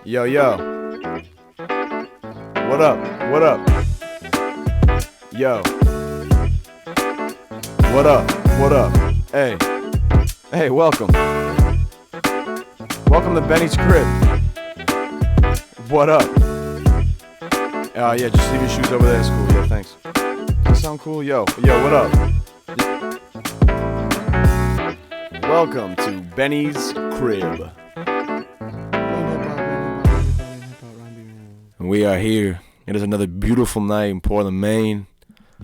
Yo, yo. What up? What up? Yo. What up? What up? Hey. Hey, welcome. Welcome to Benny's crib. What up? Yeah, just leave your shoes over there. It's cool. Yeah, thanks. Does that sound cool? Yo, what up? Welcome to Benny's crib. And we are here. It is another beautiful night in Portland, Maine.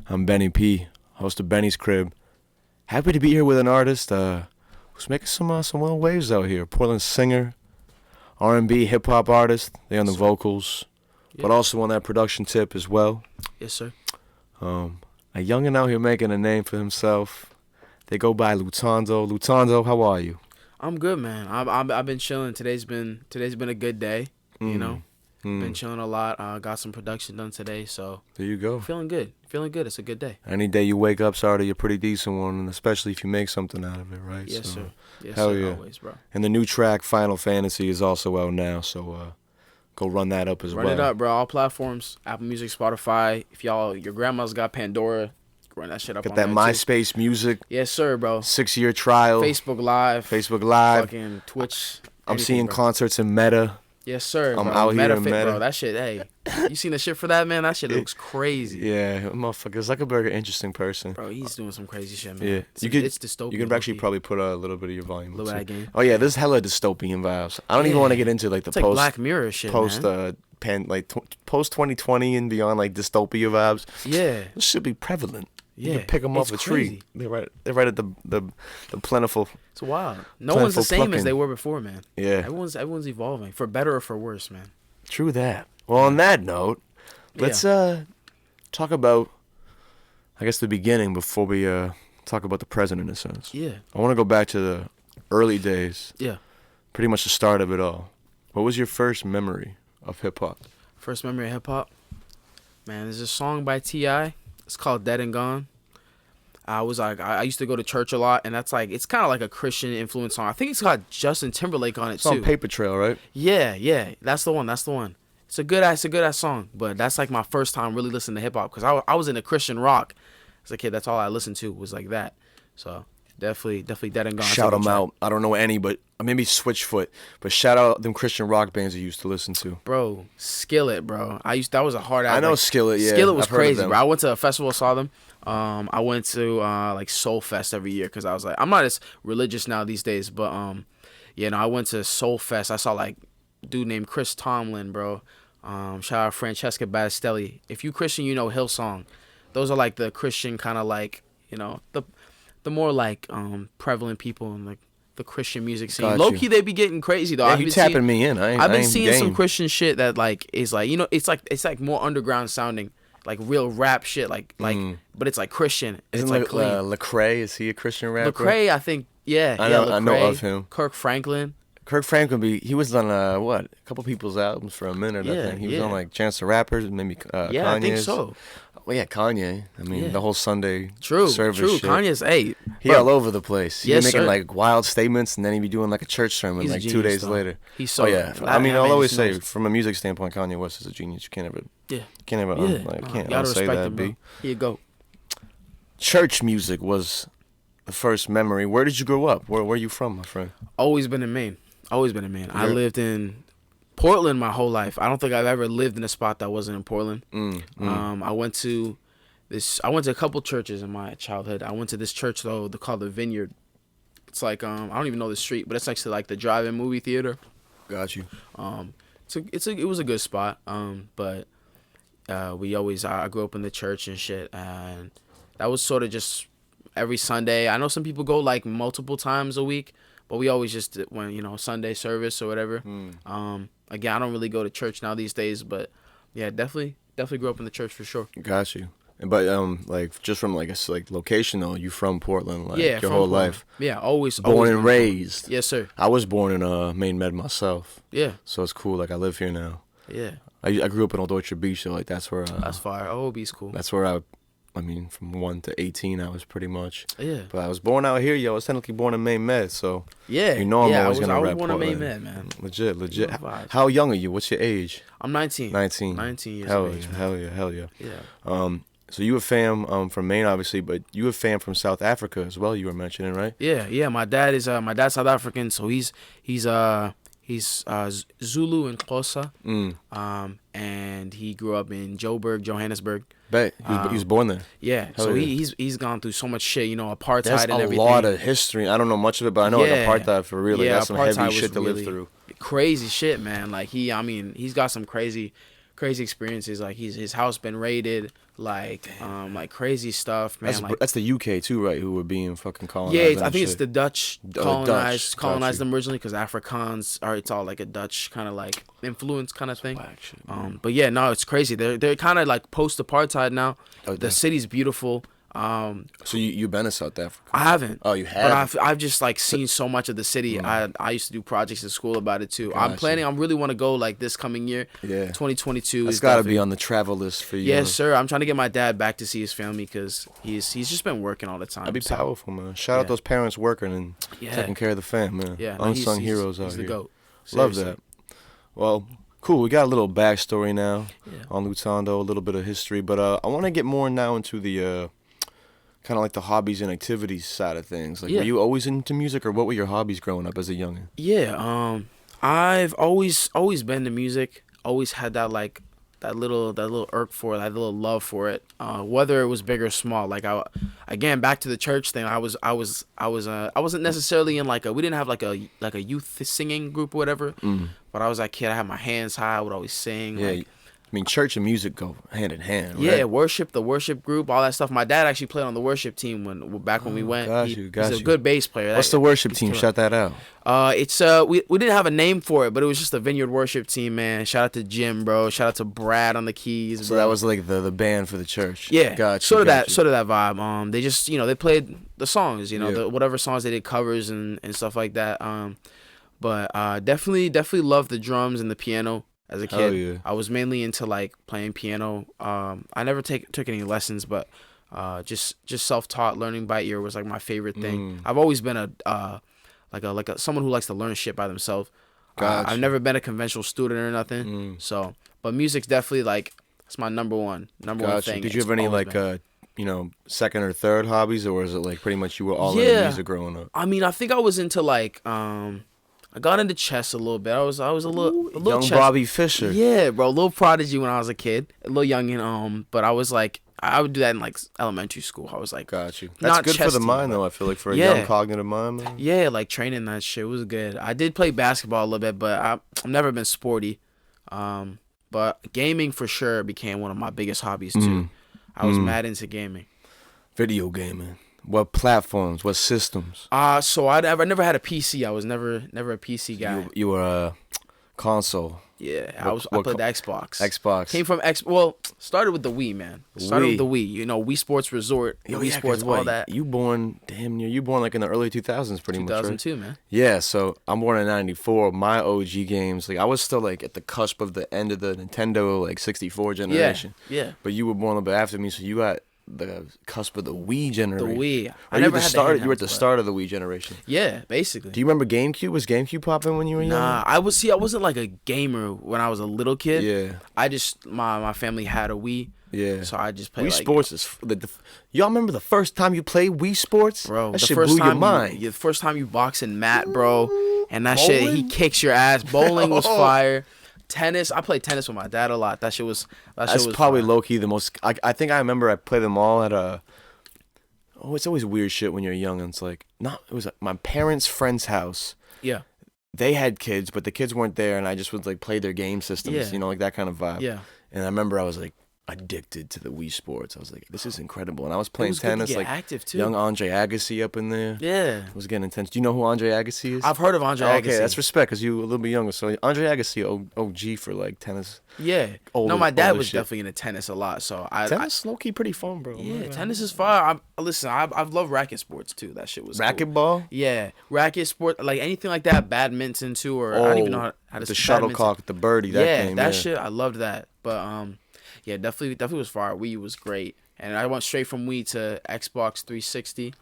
I'm Benny P, host of Benny's Crib. Happy to be here with an artist who's making some little waves out here. Portland singer, R&B, hip-hop artist. They on the vocals, but also on that production tip as well. Yes, sir. A youngin' out here making a name for himself. They go by Lutondo. Lutondo, how are you? I'm good, man. I've been chilling. Today's been a good day. You know, been chilling a lot. Got some production done today, so There you go. feeling good. Feeling good. It's a good day. Any day you wake up's already a pretty decent one, and especially if you make something out of it, right? Yes, So, sir. Yes, hell sir. yeah. Always, bro. And the new track, Final Fantasy, is also out now, so go run that up as well. Run it up, bro. All platforms: Apple Music, Spotify. If your grandma's got Pandora, run that shit up. Get on that there, MySpace music, too. Yes, sir, bro. 6-year trial. Facebook Live. Fucking Twitch. I'm anything, seeing bro. concerts in Meta. Yes, sir. I'm bro. out here in Fit, Meta. bro. That shit. Hey, you seen the shit for that, man? That shit looks crazy. Yeah, motherfucker. Zuckerberg, an interesting person. Bro, he's doing some crazy shit, man. Yeah, It's dystopian. You could actually low-key. probably put a little bit of your volume. A little up, bit of too. that game. Oh yeah, there's hella dystopian vibes. I don't even Yeah. want to get into like the It's like post Black Mirror shit, post man. post 2020 and beyond, like dystopia vibes. Yeah. This should be prevalent. You Yeah, can pick them off it's a tree. crazy. They're right at the plentiful. It's wild. No one's the Plentiful same as plucking. they were before, man. Yeah, Everyone's evolving, for better or for worse, man. true that. Well, on that note, let's talk about, I guess, the beginning before we talk about the present in a sense. Yeah. I want to go back to the early days. Yeah. Pretty much the start of it all. What was your first memory of hip hop? First memory of hip hop. Man, there's a song by T.I. It's called Dead and Gone. I used to go to church a lot, and that's like, it's kind of like a Christian influence song. I think it's got Justin Timberlake on it It's too. on Paper Trail, right? Yeah, that's the one. It's a good ass song, but that's like my first time really listening to hip hop, because I was into Christian rock as a kid. That's all I listened to was like that. So definitely Dead and Gone. It's a Shout good them track. out. I don't know any, but maybe Switchfoot. But shout out them Christian rock bands you used to listen to. Bro, Skillet, bro. That was a hard ass. I know Skillet, yeah. Skillet was I've heard of crazy, them. bro. I went to a festival, saw them. I went to like Soul Fest every year, because I was like, I'm not as religious now these days, but I went to Soul Fest. I saw like a dude named Chris Tomlin, bro. Shout out Francesca Battistelli. If you Christian, you know Hillsong. Those are like the Christian kind of like, the more like prevalent people in like the Christian music scene. Got Low you. key, they be getting crazy though. Yeah, I've you been tapping seeing- me in. I've I been ain't seeing some game. Christian shit that like is like, it's like more underground sounding, like real rap shit, like but it's like Christian. Isn't It's like clean. Lecrae? Is he a Christian rapper? Lecrae, I think, yeah. I yeah, know- I know Lecrae, of him. Kirk Franklin. Kirk Franklin, he was on a couple people's albums for a minute. I Yeah, think he was yeah. on like Chance the Rapper's, maybe Yeah, Kanye's. I think so. Well, yeah, Kanye. I mean, Yeah. the whole Sunday True. service shit. Kanye's He bro, all over the place. He Yes, be making sir. like wild statements, and then he be doing like a church sermon He's a like 2 genius, days though. later. He's so. Oh yeah, that I mean, man I'll always just say knows. from a music standpoint, Kanye West is a genius. You can't Yeah. ever, Yeah. can't You gotta say respect that. him, bro. Here you go. Church music was the first memory. Where did you grow up? Where are you from, my friend? Always been in Maine. I Yeah. lived in Portland my whole life. I don't think I've ever lived in a spot that wasn't in Portland. I went to a couple churches in my childhood. I went to this church though, they called the Vineyard. It's like I don't even know the street, but it's next to like the drive-in movie theater. Got you. It was a good spot. But I grew up in the church and shit, and that was sort of just every Sunday. I know some people go like multiple times a week, but we always just did when Sunday service or whatever. Again, I don't really go to church now these days, but yeah, definitely grew up in the church for sure. Got you. But like just from like location though, you from Portland, like Yeah, your from whole Portland. life. Yeah, always Born always and been- raised. Yes, sir. I was born in Maine Med myself, Yeah, so it's cool. Like I live here now. yeah. I grew up in Old Orchard Beach, so like that's where That's fire. OOB's cool. that's where I I mean, from 1 to 18, I was pretty much. Yeah. But I was born out here, yo. I was technically born in Maine Med, so Yeah. you know I'm yeah, always I was, gonna I was rep born in Maine, Portland. man. Legit. You know vibes. How young are you? What's your age? I'm 19. 19. 19 years Hell of yeah, age, man. hell yeah. Yeah. So you a fam from Maine, obviously, but you a fam from South Africa as well. You were mentioning, right? Yeah. My dad's South African, so he's Zulu and Xhosa. And he grew up in Johannesburg. Bet he was born there. Yeah, Hell so yeah. he's gone through so much shit, apartheid There's and a everything. lot of history. I don't know much of it, but I know Yeah. like apartheid for real. Like, Yeah, that's some heavy apartheid shit was to live really through. Crazy shit, man. Like he's got some crazy experiences. Like his house been raided, like crazy stuff, man. That's the UK too, right? Who were being fucking colonized. Yeah, I think it's the Dutch colonized Got you. them originally because Afrikaans are it's all like a Dutch kind of like influence kind of thing. Black shit, But yeah, no, it's crazy. They're kind of like post apartheid now. Oh, The city's beautiful. So you've been to South Africa? I haven't. Oh, you have? But I've just like seen so much of the city. I used to do projects in school about it too. I'm Gotcha. planning. I really want to go like this coming year. Yeah. 2022. It's is got to definitely- be on the travel list for you. Yes, sir. I'm trying to get my dad back to see his family because he's just been working all the time. That'd be so, powerful, man. Shout out yeah. those parents working and Yeah. taking care of the fam, man. Yeah, no, Unsung heroes out he's here. the GOAT. Love Seriously. that. Well, cool. We got a little backstory now Yeah. on Lutando, a little bit of history, but I want to get more now into the kind of like the hobbies and activities side of things. Like, Yeah. were you always into music, or what were your hobbies growing up as a youngin? Yeah, I've always been to music. Always had that like that little irk for it, that little love for it. Whether it was big or small. Like again back to the church thing. I wasn't necessarily in like we didn't have like a youth singing group or whatever. But I was that kid. I had my hands high. I would always sing. Yeah, like, I mean, church and music go hand in hand, right? yeah, the worship group, all that stuff. My dad actually played on the worship team when we went. got He's you. a good bass player. What's the worship he's team? killer. Shout that out. It's we didn't have a name for it, but it was just a Vineyard worship team, man. Shout out to Jim, bro. Shout out to Brad on the keys. So bro. that was like the band for the church. Yeah, Gotcha. sort of that vibe. They just they played the songs, Yeah. whatever songs they did covers and stuff like that. But definitely loved the drums and the piano as a kid. Hell yeah. I was mainly into like playing piano. I never took any lessons, but just self-taught learning by ear was like my favorite thing. I've always been a someone who likes to learn shit by themselves. Gotcha. I've never been a conventional student or nothing. So, but music's definitely like it's my number one Gotcha. thing. Did you It's have any always like been. second or third hobbies, or was it like pretty much you were all Yeah. into music growing up? I mean, I think I was into like I got into chess a little bit. I was a little Young chess. Bobby Fischer. Yeah, bro, a little prodigy when I was a kid, a little youngin. But I was like, I would do that in like elementary school. I was like, Got you. That's not good for chess the team, mind, but- though. I feel like for a Yeah. young cognitive mind, man. yeah, like training that shit was good. I did play basketball a little bit, but I've never been sporty. But gaming for sure became one of my biggest hobbies too. I was mad into gaming. Video gaming. What platforms? What systems? So I never had a PC. I was never a PC guy. You were a console. Yeah, What I played the Xbox. Xbox. Came from started with the Wii, man. Started with the Wii. Wii Sports Resort, Wii Sports, all that. You born like in the early 2000s, pretty much, right? 2002, man. Yeah, so I'm born in '94. My OG games, like I was still like at the cusp of the end of the Nintendo like 64 generation. Yeah. But you were born a little bit after me, so you got the cusp of the Wii The generation. Wii. I never had You were at the start of the Wii generation. Yeah, basically. Do you remember GameCube? Was GameCube popping when you were young? Nah, I wasn't like a gamer when I was a little kid. Yeah. I just my family had a Wii. Yeah. So I just played Wii like, Sports is y'all remember the first time you played Wii Sports? bro. That The shit first blew your time mind. the first time you boxing Matt, bro, and that shit he Bowling? kicks your ass. Bowling was fire. Tennis, I played tennis with my dad a lot. That shit was That's probably low key the most. I think I remember I played them all at a. Oh, it's always weird shit when you're young, and it's like it was my parents' friend's house. Yeah. They had kids, but the kids weren't there, and I just would like play their game systems, Yeah. like that kind of vibe. Yeah. And I remember I was like addicted to the Wii Sports. I was like, this is incredible, and I was playing was good to tennis get like active, too. young Andre Agassi up in there. Yeah. It was getting intense. Do you know who Andre Agassi is? I've heard of Andre Okay, Agassi. that's respect because you a little bit younger. So Andre Agassi, OG for like tennis. Yeah. Older- No, my dad older was shit. definitely into tennis a lot. So Tennis low key pretty fun, bro. yeah, tennis is fire. I've loved racket sports too. That shit was cool. Racquetball. Yeah, racket sport, like anything like that. Badminton too, or I don't even know how to the say shuttlecock, the birdie. That yeah, game, that shit. I loved that. But yeah, definitely was fire. Wii was great. and I went straight from Wii to Xbox 360.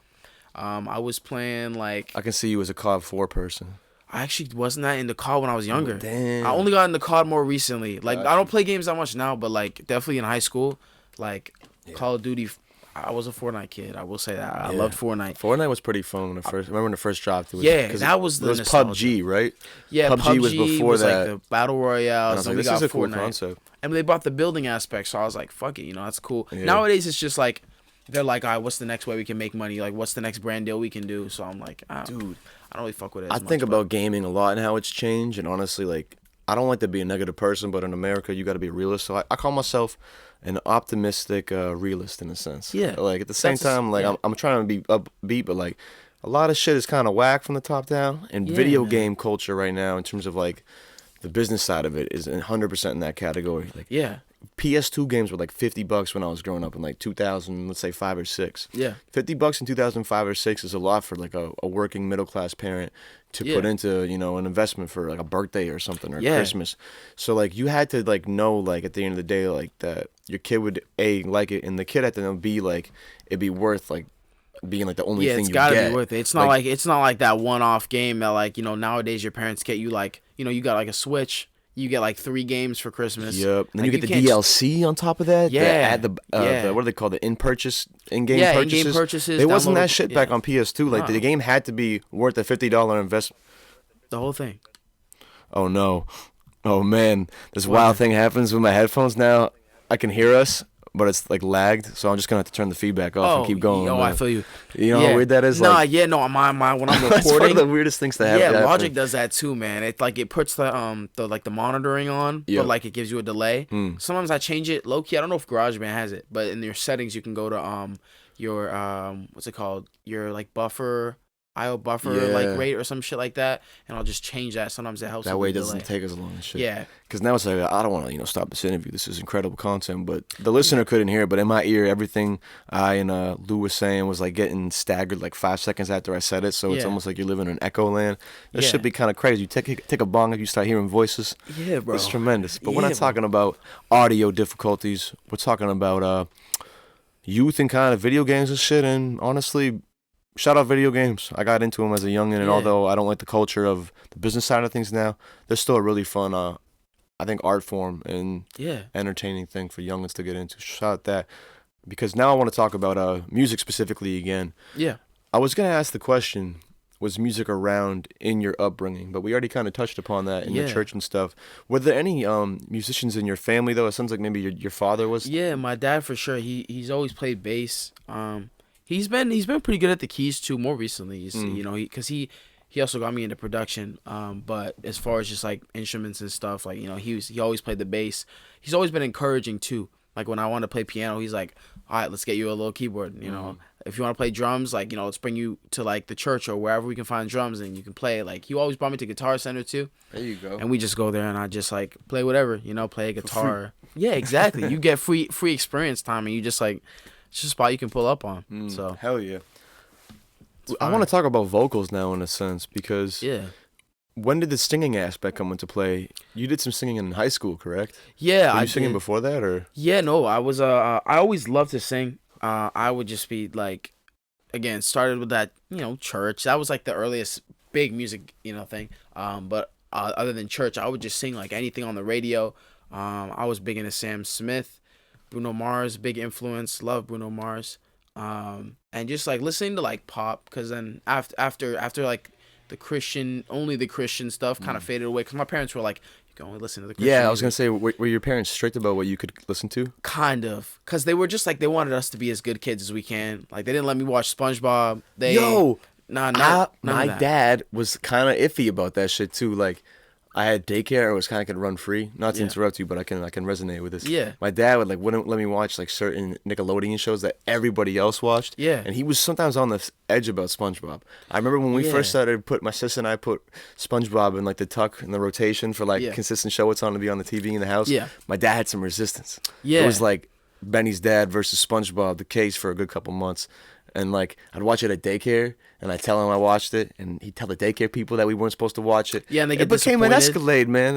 I was playing like I can see you as a COD 4 person. I actually wasn't that into COD when I was younger. Damn. I only got into COD more recently. Like I don't play games that much now, but like definitely in high school, like Call of Duty. I was a Fortnite kid. I will say that. I loved Fortnite. Fortnite was pretty fun when it first. Remember when it first dropped? It was, that was the it was nostalgia. PUBG, right? Yeah, PUBG was before was that. like the battle royale. And I was So like, we this got is a Fortnite. cool concept. And they brought the building aspect, so I was like, fuck it, you know, that's cool. Yeah. Nowadays, it's just like, they're like, all right, what's the next way we can make money? Like, what's the next brand deal we can do? So I'm like, dude, I don't really fuck with it. I think about gaming a lot and how it's changed, and honestly, like, I don't like to be a negative person, but in America, you got to be a realist. So I call myself an optimistic realist in a sense. Yeah. Like, at the same time, like, I'm trying to be upbeat, but, like, a lot of shit is kind of whack from the top down. And video game culture right now, in terms of, like, the business side of it, is 100% in that category. Like, PS2 games were like $50 when I was growing up in like 2000, let's say 5 or 6. Yeah. $50 in 2005 or 6 is a lot for like a working middle class parent to put into, you know, an investment for like a birthday or something or Christmas. So like you had to like know like at the end of the day like that your kid would like it, and the kid had to know B like it'd be worth like being like the only thing you get. Yeah, it's gotta be worth it. It's not like it's not like that one-off game that like, you know, nowadays your parents get you like, you know, you got like a Switch. You get like 3 games for Christmas. Yep. And then like, you get the DLC on top of that. Yeah. The what do they call the in-game purchases? In-game purchases. There wasn't that shit back on PS2. Like the game had to be worth a $50 investment. The whole thing. Oh no. Oh man. This wild thing happens with my headphones now. I can hear us, but it's like lagged, so I'm just gonna have to turn the feedback off and keep going. I feel you. You know how weird that is? No, my when I'm recording. It's one of the weirdest things to have. Yeah, Logic does that too, man. It like it puts the monitoring on, but like it gives you a delay. Sometimes I change it low key. I don't know if GarageBand has it, but in your settings you can go to your what's it called? Your like IO buffer like rate or some shit like that, and I'll just change that. Sometimes it helps. That way it doesn't take as long as shit. Yeah. Because now it's like, I don't want to, stop this interview. This is incredible content, but the listener couldn't hear it. But in my ear, everything I and Lou was saying was like getting staggered like 5 seconds after I said it. So it's almost like you're living in echo land. That should be kind of crazy. You take a bong and you start hearing voices. Yeah, bro. It's tremendous. But we're not talking about audio difficulties. We're talking about youth and kind of video games and shit. And honestly, shout out video games. I got into them as a youngin', and although I don't like the culture of the business side of things now, they're still a really fun, I think, art form and entertaining thing for youngins to get into. Shout out that. Because now I want to talk about music specifically again. Yeah. I was going to ask the question, was music around in your upbringing? But we already kind of touched upon that in the church and stuff. Were there any musicians in your family, though? It sounds like maybe your father was. Yeah, my dad for sure. He's always played bass. He's been pretty good at the keys too. More recently, because he also got me into production. But as far as just like instruments and stuff, like he always played the bass. He's always been encouraging too. Like when I want to play piano, he's like, all right, let's get you a little keyboard. If you want to play drums, like let's bring you to like the church or wherever we can find drums and you can play. Like he always brought me to Guitar Center too. There you go. And we just go there and I just like play whatever, play a guitar. Yeah, exactly. You get free experience time and you just like. It's just a spot you can pull up on. So hell yeah. I want to talk about vocals now in a sense because when did the singing aspect come into play? You did some singing in high school, correct? Yeah, Were you singing before that or? Yeah, no, I was. I always loved to sing. I would just be like, again, started with that church. That was like the earliest big music thing. But other than church, I would just sing like anything on the radio. I was big into Sam Smith. Bruno Mars, big influence. Love Bruno Mars, and just like listening to like pop, because then after like the Christian stuff kind of faded away, because my parents were like, you can only listen to the Christian music. I was gonna say, were your parents strict about what you could listen to? Kind of, because they were just like, they wanted us to be as good kids as we can. Like they didn't let me watch SpongeBob. My dad was kind of iffy about that shit too. Like, I had daycare. It was kind of could run free. Not to interrupt you, but I can resonate with this. Yeah. My dad wouldn't let me watch like certain Nickelodeon shows that everybody else watched. Yeah. And he was sometimes on the edge about SpongeBob. I remember when we first started, my sister and I put SpongeBob in like the tuck in the rotation for like consistent show it's on to be on the TV in the house. Yeah. My dad had some resistance. Yeah. It was like Benny's dad versus SpongeBob, the case for a good couple months. And like I'd watch it at daycare, and I tell him I watched it, and he'd tell the daycare people that we weren't supposed to watch it. Yeah, and they It get became an disappointed. Escalade, man.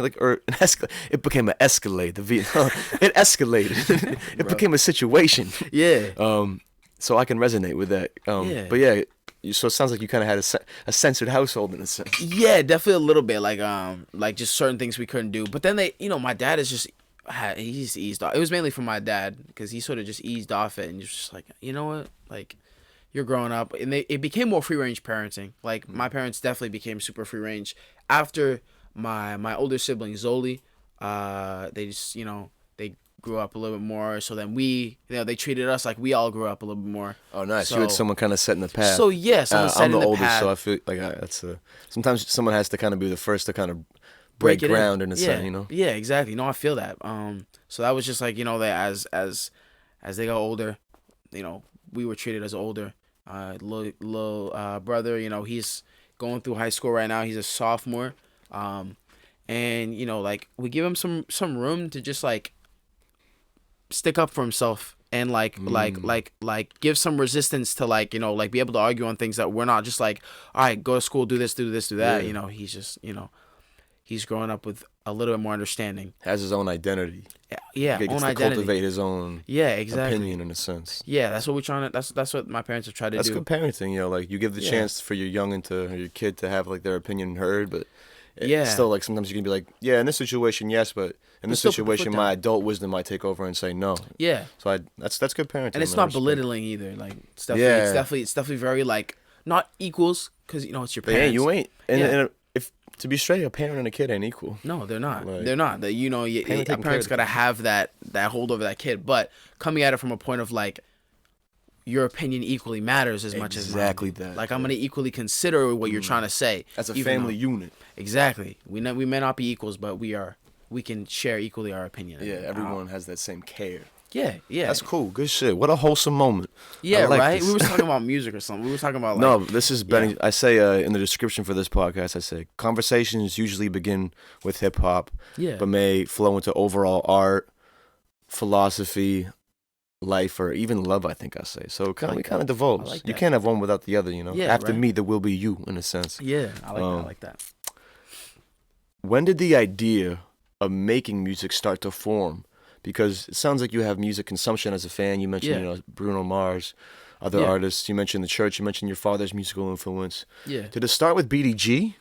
It became an Escalade. It escalated. It Bro. became a situation. Yeah. So I can resonate with that. Yeah. But yeah, so it sounds like you kind of had a censored household in a sense. Yeah, definitely a little bit like just certain things we couldn't do. But then my dad is just he's eased off. It was mainly for my dad because he sort of just eased off it and just like, you know what, like you're growing up, and it became more free range parenting. Like my parents definitely became super free range after my older sibling Zoli. They just they grew up a little bit more. So then they treated us like we all grew up a little bit more. Oh, nice. So, You had someone kind of setting the path. So yeah, someone I'm setting the the oldest, path. so I feel like that's sometimes someone has to kind of be the first to kind of break it ground in a yeah. sense, you know. Yeah, exactly. No, I feel that. So that was just like that as they got older, we were treated as older. Little brother, he's going through high school right now. He's a sophomore, and like we give him some room to just like stick up for himself and like give some resistance to like be able to argue on things that we're not just like, all right, go to school, do this, do that. Yeah. He's just he's growing up with a little bit more understanding. Has his own identity. Yeah, He gets own to identity. cultivate his own opinion in a sense. Yeah, that's what we're trying to. That's what my parents have tried to That's do. good parenting, like you give the chance for your youngin or your kid to have like their opinion heard, but still like sometimes you can be like, yeah, in this situation, yes, but in this situation, my adult wisdom might take over and say no. Yeah. So that's good parenting. And it's not belittling either. Like it's definitely very like not equals because it's your parents. Yeah, you ain't. And if to be straight, a parent and a kid ain't equal. No, they're not. Like, They're not. That a parent's gotta have that hold over that kid. But coming at it from a point of like your opinion equally matters as much as mine. Exactly that. Like I'm gonna equally consider what you're trying to say as a family unit. Exactly. We may not be equals, but we can share equally our opinion. Yeah, everyone has that same care. Yeah. That's cool. Good shit. What a wholesome moment. Yeah, right? This. We were talking about music or something. We were talking about like... No, this is Benny. I say in the description for this podcast, I say conversations usually begin with hip hop, but may flow into overall art, philosophy, life, or even love, I think I say. So we kind of divulge. Like you can't have one without the other, Yeah, after me, there will be you, in a sense. Yeah, I like that. When did the idea of making music start to form? Because it sounds like you have music consumption as a fan. You mentioned Bruno Mars, other artists. You mentioned the church. You mentioned your father's musical influence. Yeah. Did it start with BDG,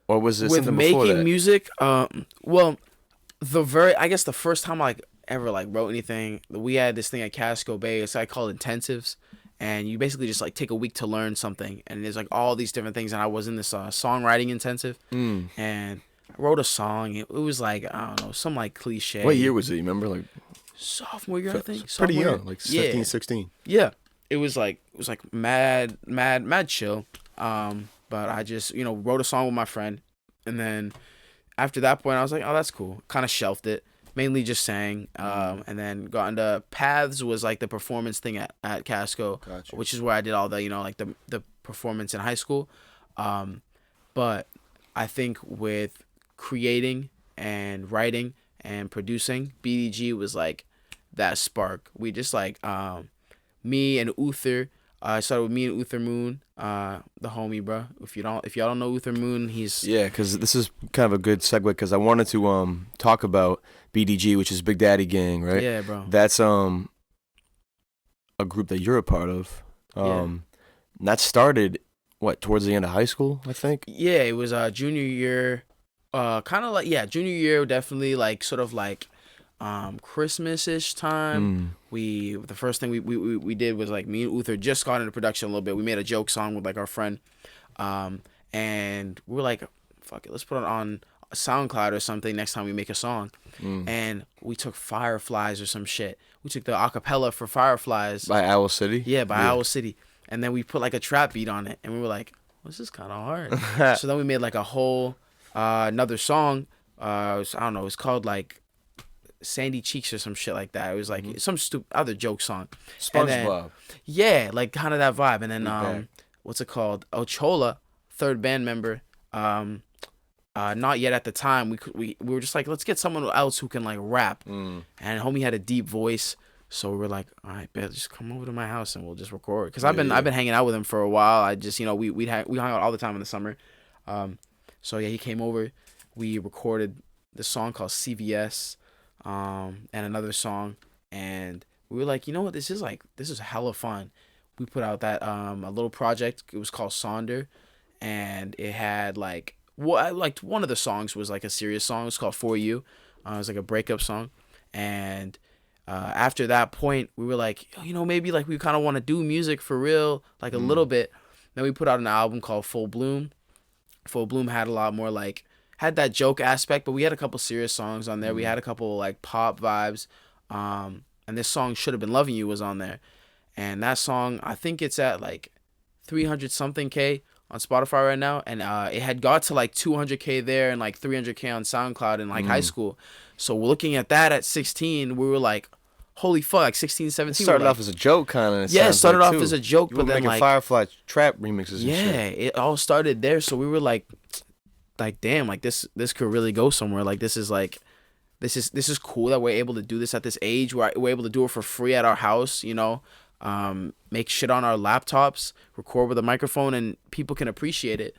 or was it with something before that? With making music? Well, I guess the first time I ever like wrote anything, we had this thing at Casco Bay. It's like called intensives, and you basically just like take a week to learn something, and there's like all these different things. And I was in this songwriting intensive, and I wrote a song. It was like, I don't know, some like cliche. What year was it? You remember? Like sophomore year, I think. Pretty young, like 15, 16. Yeah. It was like mad chill. But I just, wrote a song with my friend, and then after that point I was like, oh, that's cool. Kind of shelved it. Mainly just sang. And then got into Paths was like the performance thing at Casco, which is where I did all the, like the performance in high school. But I think with creating and writing and producing, BDG was like that spark. We just like me and Uther. I started with me and Uther Moon, the homie, bro. If y'all don't know Uther Moon, he's because this is kind of a good segue because I wanted to talk about BDG, which is Big Daddy Gang, right? Yeah, bro. That's a group that you're a part of. That started towards the end of high school, I think. Yeah, it was junior year. Kind of like junior year, definitely like sort of like Christmas-ish time. The first thing we did was like me and Uther just got into production a little bit. We made a joke song with like our friend, and we were like, fuck it, let's put it on a SoundCloud or something next time we make a song. And we took Fireflies or some shit. We took the acapella for Fireflies by Owl City. Yeah, by Owl City, and then we put like a trap beat on it, and we were like, well, this is kind of hard. So then we made like a whole another song. I don't know, it's called like Sandy Cheeks or some shit like that. It was like some stupid other joke song. SpongeBob. Yeah, like kind of that vibe. And then what's it called? Ochola, third band member. Not yet at the time. We were just like, let's get someone else who can like rap. And homie had a deep voice. So we were like, all right, bet, just come over to my house and we'll just record. Cause Yeah, I've been hanging out with him for a while. I just, you know, we hung out all the time in the summer. So yeah, he came over. We recorded the song called CVS, and another song, and we were like, you know what, this is hella fun. We put out that a little project. It was called Sonder, and it had like like one of the songs was like a serious song. It's called For You. It was like a breakup song, and after that point, we were like, you know, maybe like we kind of want to do music for real, like a little bit. Then we put out an album called Full Bloom. Full Bloom had a lot more like had that joke aspect, but we had a couple serious songs on there. We had a couple like pop vibes, and this song Should Have Been Loving You was on there, and that song I think it's at like 300 something K on Spotify right now, and it had got to like 200K there and like 300K on SoundCloud in like high school. So looking at that at 16, we were like, holy fuck, like 16, 17. It started like, off as a joke, kind of. Yeah, it started off as a joke, you but were then making like Firefly trap remixes. And yeah, shit. it all started there. So we were like damn, like this could really go somewhere. Like this is cool that we're able to do this at this age. We're able to do it for free at our house, you know, make shit on our laptops, record with a microphone, and people can appreciate it.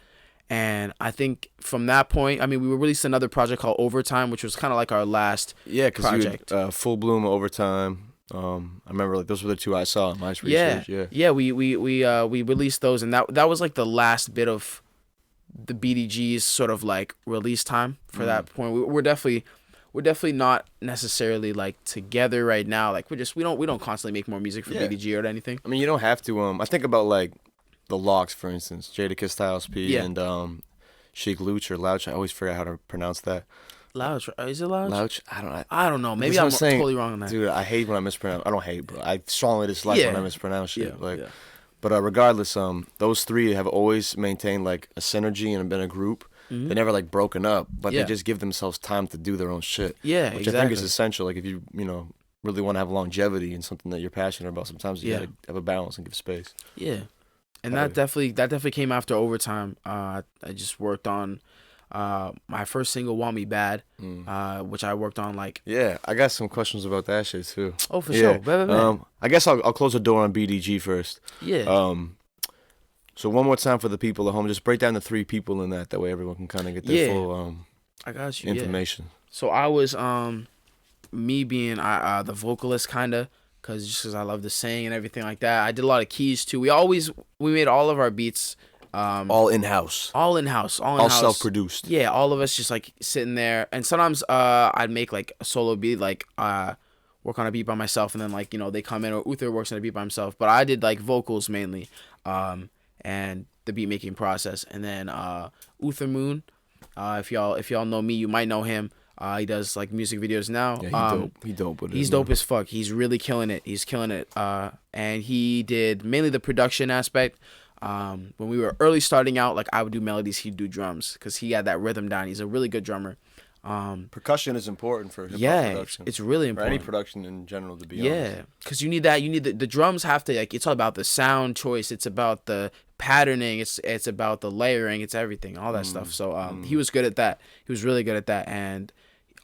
And I think from that point, I mean, we released another project called Overtime, which was kind of like our last project. Full Bloom, Overtime. I remember like those were the two I saw in my research. Yeah. We released those, and that was like the last bit of the BDG's sort of like release time for that point. We're definitely not necessarily like together right now. Like we don't constantly make more music for BDG or anything. I mean, you don't have to. I think about like the Locks, for instance, Jadakiss, Styles P, and Chic Luch or Louch. I always forget how to pronounce that. Louch, is it Louch? Louch, I don't know. Maybe I'm totally wrong on that. Dude, I hate when I mispronounce. I don't hate, but I strongly dislike when I mispronounce shit. But regardless, those three have always maintained like a synergy and been a group. They never like broken up, but they just give themselves time to do their own shit. Yeah, which I think is essential. Like if you really want to have longevity in something that you're passionate about, sometimes you gotta have a balance and give space. Yeah, and that definitely came after Overtime. I just worked on my first single, Want Me Bad, which I worked on like. Yeah, I got some questions about that shit too. Oh, for sure. I guess I'll close the door on BDG first. Yeah. So one more time for the people at home, just break down the three people in that. That way everyone can kind of get their full I got you, information. So I was me being the vocalist kind of, cause I love to sing and everything like that. I did a lot of keys too. We made all of our beats all in-house. All in-house. All self-produced. Yeah, all of us just like sitting there, and sometimes I'd make like a solo beat, like work on a beat by myself, and then like, you know, they come in, or Uther works on a beat by himself, but I did like vocals mainly, and the beat making process. And then Uther Moon, if y'all know me, you might know him. He does like music videos now. Yeah, he's dope with it. He's dope as fuck. He's really killing it. He's killing it. And he did mainly the production aspect. When we were early starting out, like I would do melodies, he'd do drums, because he had that rhythm down. He's a really good drummer. Percussion is important for hip-hop production. It's really important. For any production in general, to be honest. Yeah, because you need that. You need the drums have to, like, it's all about the sound choice. It's about the patterning. It's about the layering. It's everything, all that stuff. So he was good at that. He was really good at that, and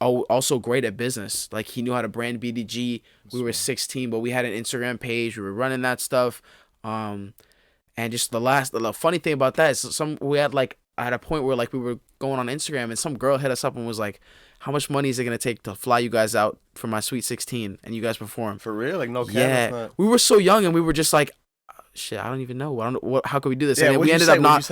also great at business. Like he knew how to brand BDG. We were 16, but we had an Instagram page. We were running that stuff. And just the funny thing about that is we had like, I had a point where like we were going on Instagram, and some girl hit us up and was like, how much money is it going to take to fly you guys out for my Sweet 16 and you guys perform? For real? Like no cap? Yeah. We were so young, and we were just like, shit, I don't even know. How could we do this? Yeah, and we ended up not.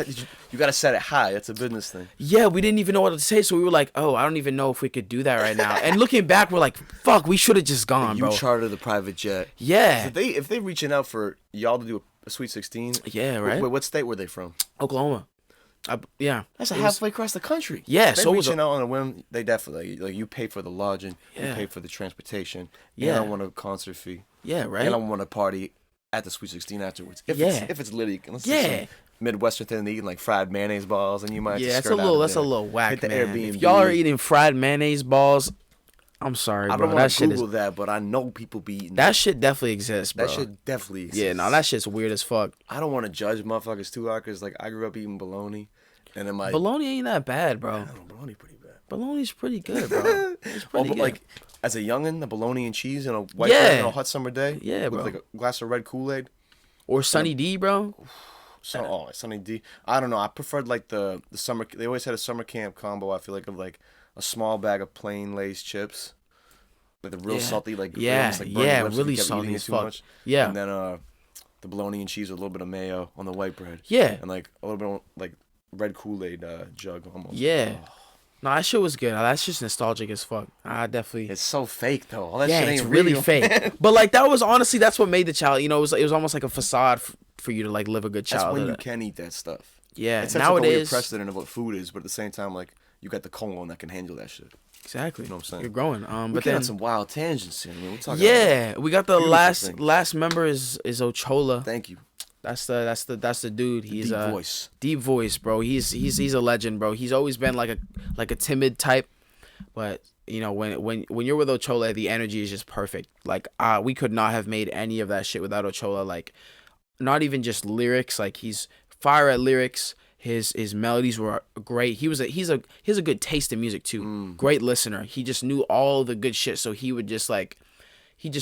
You got to set it high. That's a business thing. Yeah, we didn't even know what to say, so we were like, oh, I don't even know if we could do that right now. And looking back, we're like, fuck, we should have just gone, bro. You chartered the private jet. Yeah. So if they reaching out for y'all to do a Sweet 16. Yeah, right. What state were they from? Oklahoma. Yeah, that's halfway across the country. Yeah, so reaching out on a whim, they definitely like you pay for the lodging, you pay for the transportation. Yeah, and I want a concert fee. Yeah, right. And I want a party at the Sweet 16 afterwards. If it's litty, let's do some Midwestern thing, eating like fried mayonnaise balls, and you might that's a little whack, hit the man. Airbnb. If y'all are eating fried mayonnaise balls, I'm sorry, bro. I don't want to Google that, but I know people be eating that shit. Definitely exists, bro. That shit definitely exists. Yeah, no, that shit's weird as fuck. I don't want to judge motherfuckers too hard, because like I grew up eating bologna. And then bologna ain't that bad, bro. I don't know, bologna pretty bad. Bologna's pretty good, bro. It's pretty but good. like as a youngin, the bologna and cheese and a white Yeah. bread on a hot summer day. Yeah, with bro. like a glass of red Kool-Aid. Or Sunny D, bro. Sunny D. I don't know. I preferred like the summer. They always had a summer camp combo. I feel like of like a small bag of plain Lay's chips, like the real salty, like almost, like burning lips if you really kept salty eating it as too fuck. much. Yeah. And then the bologna and cheese with a little bit of mayo on the white bread. Yeah. And like a little bit of, like red Kool-Aid jug almost. Yeah. Oh. No, that shit was good. That's just nostalgic as fuck. I definitely. It's so fake though. All that Yeah, shit ain't it's really real. fake. But like that was honestly that's what made the child. You know, it was almost like a facade for you to like live a good That's childhood. when you can eat that stuff. Yeah. It sets like a weird Nowadays. precedent of what food is, but at the same time, like you got the colon that can handle that shit. Exactly. You know what I'm saying? You're growing. We're But getting then on some wild tangents here. Man. We're talking yeah, we got the beautiful things. last member is Ochola. Thank you. That's the dude. He's Deep voice. Deep voice, bro. He's a legend, bro. He's always been like a timid type, but you know when you're with Ochola, the energy is just perfect. Like we could not have made any of that shit without Ochola. Like not even just lyrics. Like he's fire at lyrics. His melodies were great. He has a good taste in music too. Great listener. He just knew all the good shit. So he would just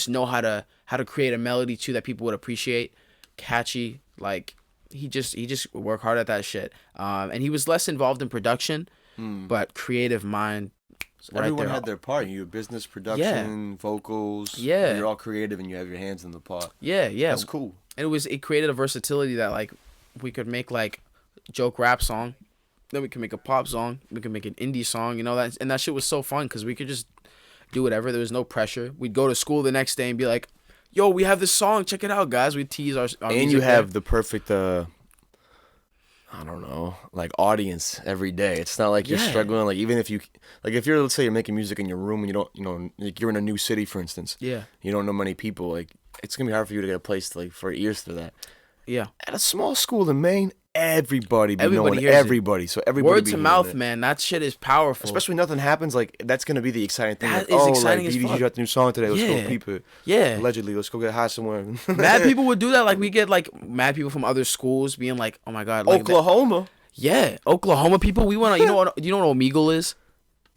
know how to create a melody too that people would appreciate. Catchy. Like he just worked hard at that shit. And he was less involved in production, but creative mind. So everyone had their part. You have business, production, vocals. Yeah. You're all creative and you have your hands in the pot. Yeah. That's cool. And it created a versatility that like we could make like joke rap song, then we can make a pop song, we can make an indie song, you know that, and that shit was so fun because we could just do whatever. There was no pressure. We'd go to school the next day and be like, "Yo, we have this song, check it out, guys." We'd tease our and you have the perfect I don't know, like audience every day. It's not like you're struggling. Like even if you're let's say you're making music in your room and you don't, you know, like you're in a new city for instance. Yeah. You don't know many people. Like it's gonna be hard for you to get a place to, like for ears to that. Yeah. At a small school in Maine, everybody knowing hears everybody. So everybody word be to hearing mouth, it. man. That shit is powerful. Especially when nothing happens, like that's gonna be the exciting thing. That Like, is exciting like as BDG fuck. got the new song today. Let's Yeah. go peep it. Yeah. Allegedly, let's go get high somewhere. Mad people would do that. Like we get like mad people from other schools being like, "Oh my god, like Oklahoma. Yeah, Oklahoma people. We went. You know what? You know what Omegle is?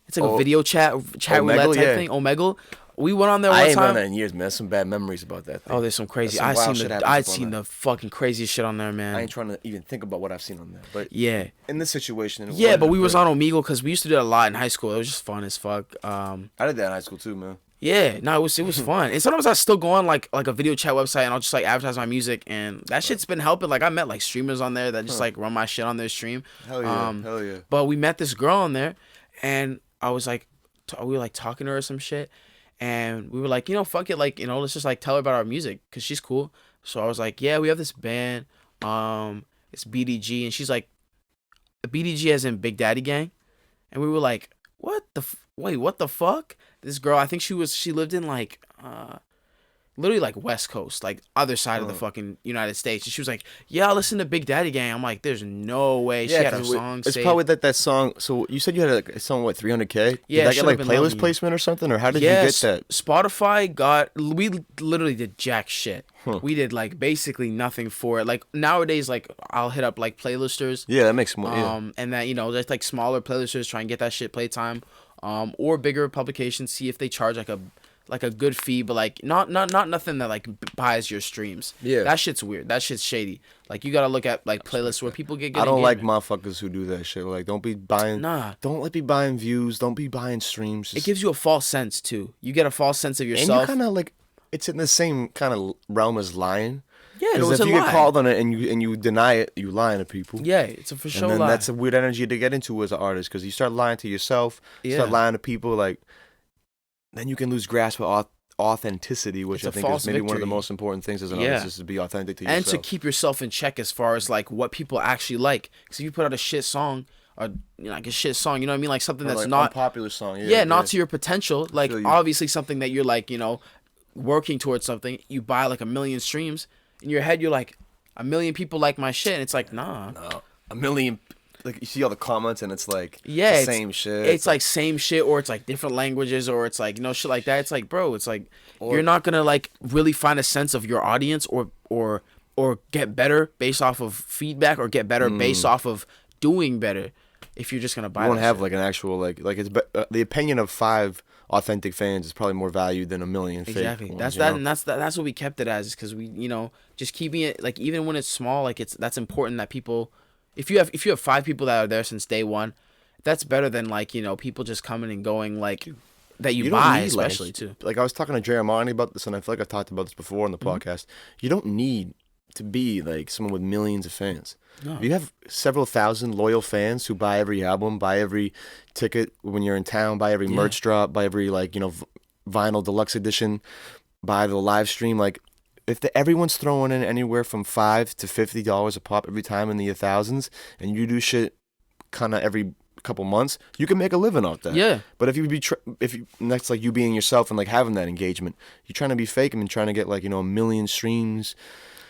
It's like a video chat roulette type thing. Omegle. We went on there one I ain't been on time. that in years, man. Some bad memories about that thing. Oh, there's some crazy. There's some wild shit happens I'd up on seen there. the fucking craziest shit on there, I man. ain't trying to even think about what I've seen on there. But Yeah, in this situation, yeah, but we was on Omegle because we used to do that a lot in high school. It was just fun as fuck. I did that in high school too, man. Yeah, no, it was fun. And sometimes I still go on like a video chat website and I'll just like advertise my music, and that shit's been helping. Like I met like streamers on there that just like run my shit on their stream. Hell yeah, hell yeah. But we met this girl on there, and I was like, we were like talking to her or some shit, and we were like, you know, fuck it, like, you know, let's just like tell her about our music because she's cool. So I was like, yeah, we have this band, it's BDG, and she's like, BDG as in Big Daddy Gang, and we were like, what the fuck? This girl, I think she lived in like literally like West Coast, like other side of the fucking United States. And she was like, yeah, I listen to Big Daddy Gang. I'm like, there's no way. She had her song It's saved. probably that song. So you said you had like a song, what, 300K? Yeah, Did that Should get like Have Been Loving playlist You. placement or something? Or how did you get that? Spotify we literally did jack shit. We did like basically nothing for it. Like nowadays, like I'll hit up like playlisters. Yeah, that makes more. And that, you know, there's like smaller playlisters try and get that shit playtime. Or bigger publications, see if they charge like a good fee, but like not nothing that like buys your streams. Yeah, that shit's weird. That shit's shady. Like you gotta look at like playlists where people get good. I don't like engagement. motherfuckers who do that shit. Like, don't be buying. Nah. Don't be buying views. Don't be buying streams. It gives you a false sense too. You get a false sense of yourself. And you kind of like, it's in the same kind of realm as lying. Yeah, it Because was if a you lie. get called on it and you deny it, you lying to people. Yeah, it's a for sure And then lie. that's a weird energy to get into as an artist, because you start lying to yourself, you start Yeah. lying to people, like, then you can lose grasp of authenticity, which It's I a think is false maybe one of the victory. most important things as an Yeah. artist, is to be authentic to yourself. and to keep yourself in check as far as like what people actually like. Because if you put out a shit song, or you know, like a shit song, you know what I mean, like something Or, that's like, not unpopular song. yeah, not to your potential. Like feel you. obviously something that you're like, you know, working towards something. You buy like 1 million streams in your head. You're like, 1 million people like my shit, and it's like, nah. No, 1 million. Like, you see all the comments and it's like, Yeah, the it's- same shit. It's like same shit, or it's like different languages, or it's like, you know, shit like that. It's like, bro, it's like you're not gonna like really find a sense of your audience, or get better based off of feedback, or get better based off of doing better. if you're just gonna buy. You won't that have shit. like an actual like it's the opinion of 5 authentic fans is probably more valued than a million Exactly. fake ones, That's you that, know? and that's what we kept it as, because we, just keeping it like, even when it's small, like that's important that people, if you have 5 people that are there since day one, that's better than like people just coming and going, like that you You don't buy, need especially too. like I was talking to Jay Armani about this, and I feel like I've talked about this before on the podcast. You don't need to be like someone with millions of fans. No. You have several thousand loyal fans who buy every album, buy every ticket when you're in town, buy every merch drop, buy every vinyl deluxe edition, buy the live stream. Like if everyone's throwing in anywhere from $5 to $50 a pop every time in the thousands, and you do shit kind of every couple months, you can make a living off that. Yeah. But if that's like you being yourself and like having that engagement, you're trying to be fake and trying to get like a million streams.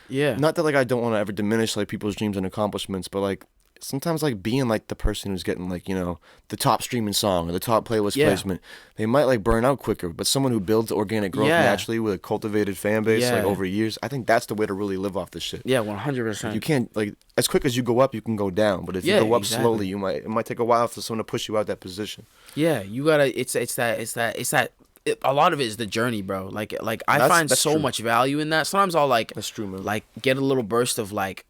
Yeah. Not that like I don't want to ever diminish like people's dreams and accomplishments, but like sometimes like being like the person who's getting like the top streaming song or the top playlist placement, they might like burn out quicker. But someone who builds organic growth naturally with a cultivated fan base like over years, I think that's the way to really live off this shit. Yeah, 100%. You can't like as quick as you go up, you can go down. But if you go up slowly, it might take a while for someone to push you out that position. Yeah, you gotta. It's that. A lot of it is the journey, bro. Like I find so true. much value in that. Sometimes I'll like That's true, man. like get a little burst of like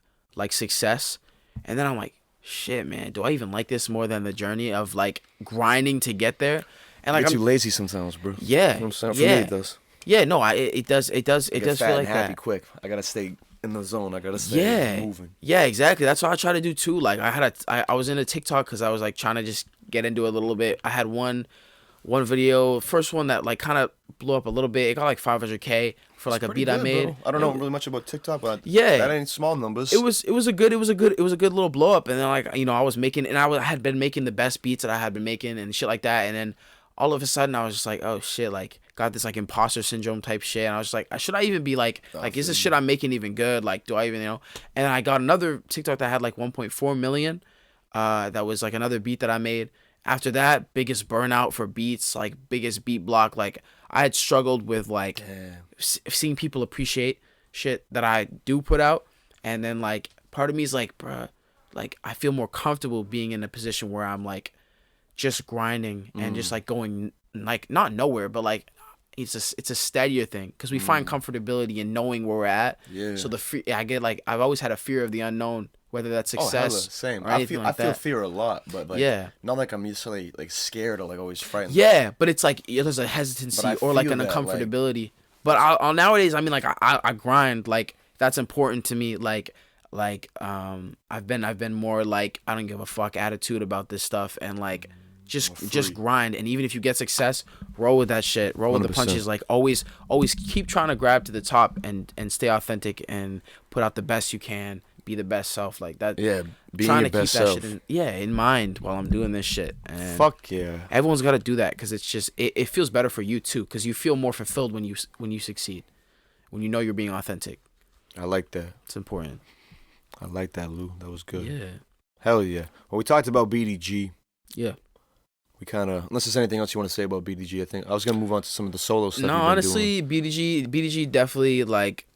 success, and then I'm like, shit, man, do I even like this more than the journey of like grinding to get there? And like Get you lazy sometimes, bro. Yeah, You know what I'm saying? For me, it does. Yeah, no, it does Get feel fat like and happy that. quick. I gotta stay in the zone. I gotta stay moving. Yeah, exactly. That's what I try to do too. Like I was in a TikTok because I was like trying to just get into it a little bit. I had one video, first one that like kind of blew up a little bit. It got like 500K for like a beat I made. Bro. I don't know really much about TikTok, but yeah, that ain't small numbers. It was a good little blow up. And then like I was making, and I had been making the best beats that I had been making and shit like that. And then all of a sudden I was just like, oh shit, like got this like imposter syndrome type shit. And I was just like, should I even be like is this shit I'm making even good? Like, do I even And I got another TikTok that had like 1.4 million. That was like another beat that I made. After that, biggest burnout for beats, like biggest beat block. Like I had struggled with like seeing people appreciate shit that I do put out, and then like part of me is like, bruh, like I feel more comfortable being in a position where I'm like just grinding and just like going like not nowhere, but like it's a steadier thing because we find comfortability in knowing where we're at. Yeah. So I get like I've always had a fear of the unknown. Whether that's success, same. Or I feel fear a lot, but like not like I'm usually like scared or like always frightened. Yeah, but it's like there's a hesitancy or like an uncomfortability. But I'll nowadays, I mean, like I grind. Like that's important to me. Like I've been more like I don't give a fuck attitude about this stuff, and like just grind. And even if you get success, roll with that shit. Roll with the punches. Like always keep trying to grab to the top and stay authentic and put out the best you can. Be the best self, like that. Yeah, being trying your to best keep that self. shit in mind while I'm doing this shit. And fuck yeah, everyone's got to do that because it's just it feels better for you too because you feel more fulfilled when you succeed, when you know you're being authentic. I like that. It's important. I like that, Lou. That was good. Yeah. Hell yeah. Well, we talked about BDG. Yeah. We kind of, unless there's anything else you want to say about BDG, I think I was gonna move on to some of the solo stuff. No, honestly, BDG definitely like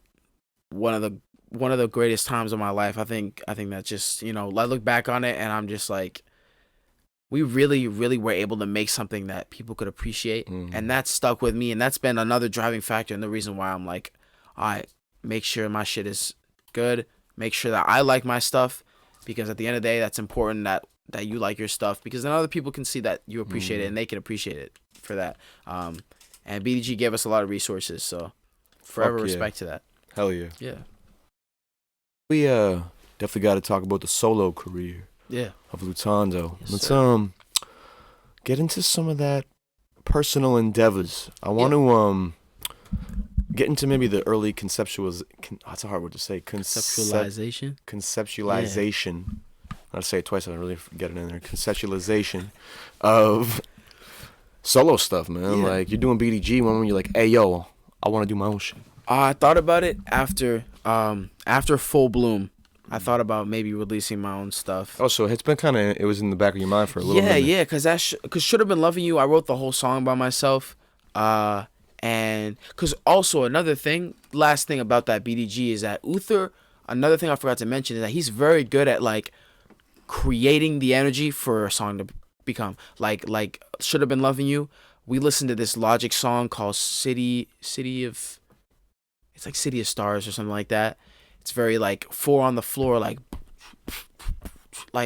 one of the greatest times of my life. I think that just, I look back on it and I'm just like, we really, really were able to make something that people could appreciate. And that stuck with me. And that's been another driving factor and the reason why I'm like, all right, make sure my shit is good. Make sure that I like my stuff, because at the end of the day, that's important that you like your stuff, because then other people can see that you appreciate it and they can appreciate it for that. And BDG gave us a lot of resources. So forever respect to that. Hell yeah. Yeah. We definitely got to talk about the solo career of Lutando. Let's get into some of that personal endeavors. I want to get into maybe the early that's a hard word to say. Conceptualization. I'll say it twice. I really get it in there. Conceptualization of solo stuff, man. Like you're doing BDG when you're like, hey yo, I want to do my own shit. I thought about it after Full Bloom. I thought about maybe releasing my own stuff. Oh, so it's been it was in the back of your mind for a little minute. Yeah, because Should Have Been Loving You, I wrote the whole song by myself. And because also another thing, last thing about that BDG is that Uther, another thing I forgot to mention is that he's very good at like creating the energy for a song to become like Should Have Been Loving You. We listened to this Logic song called City of, it's like City of Stars or something like that. It's very like 4 on the floor, like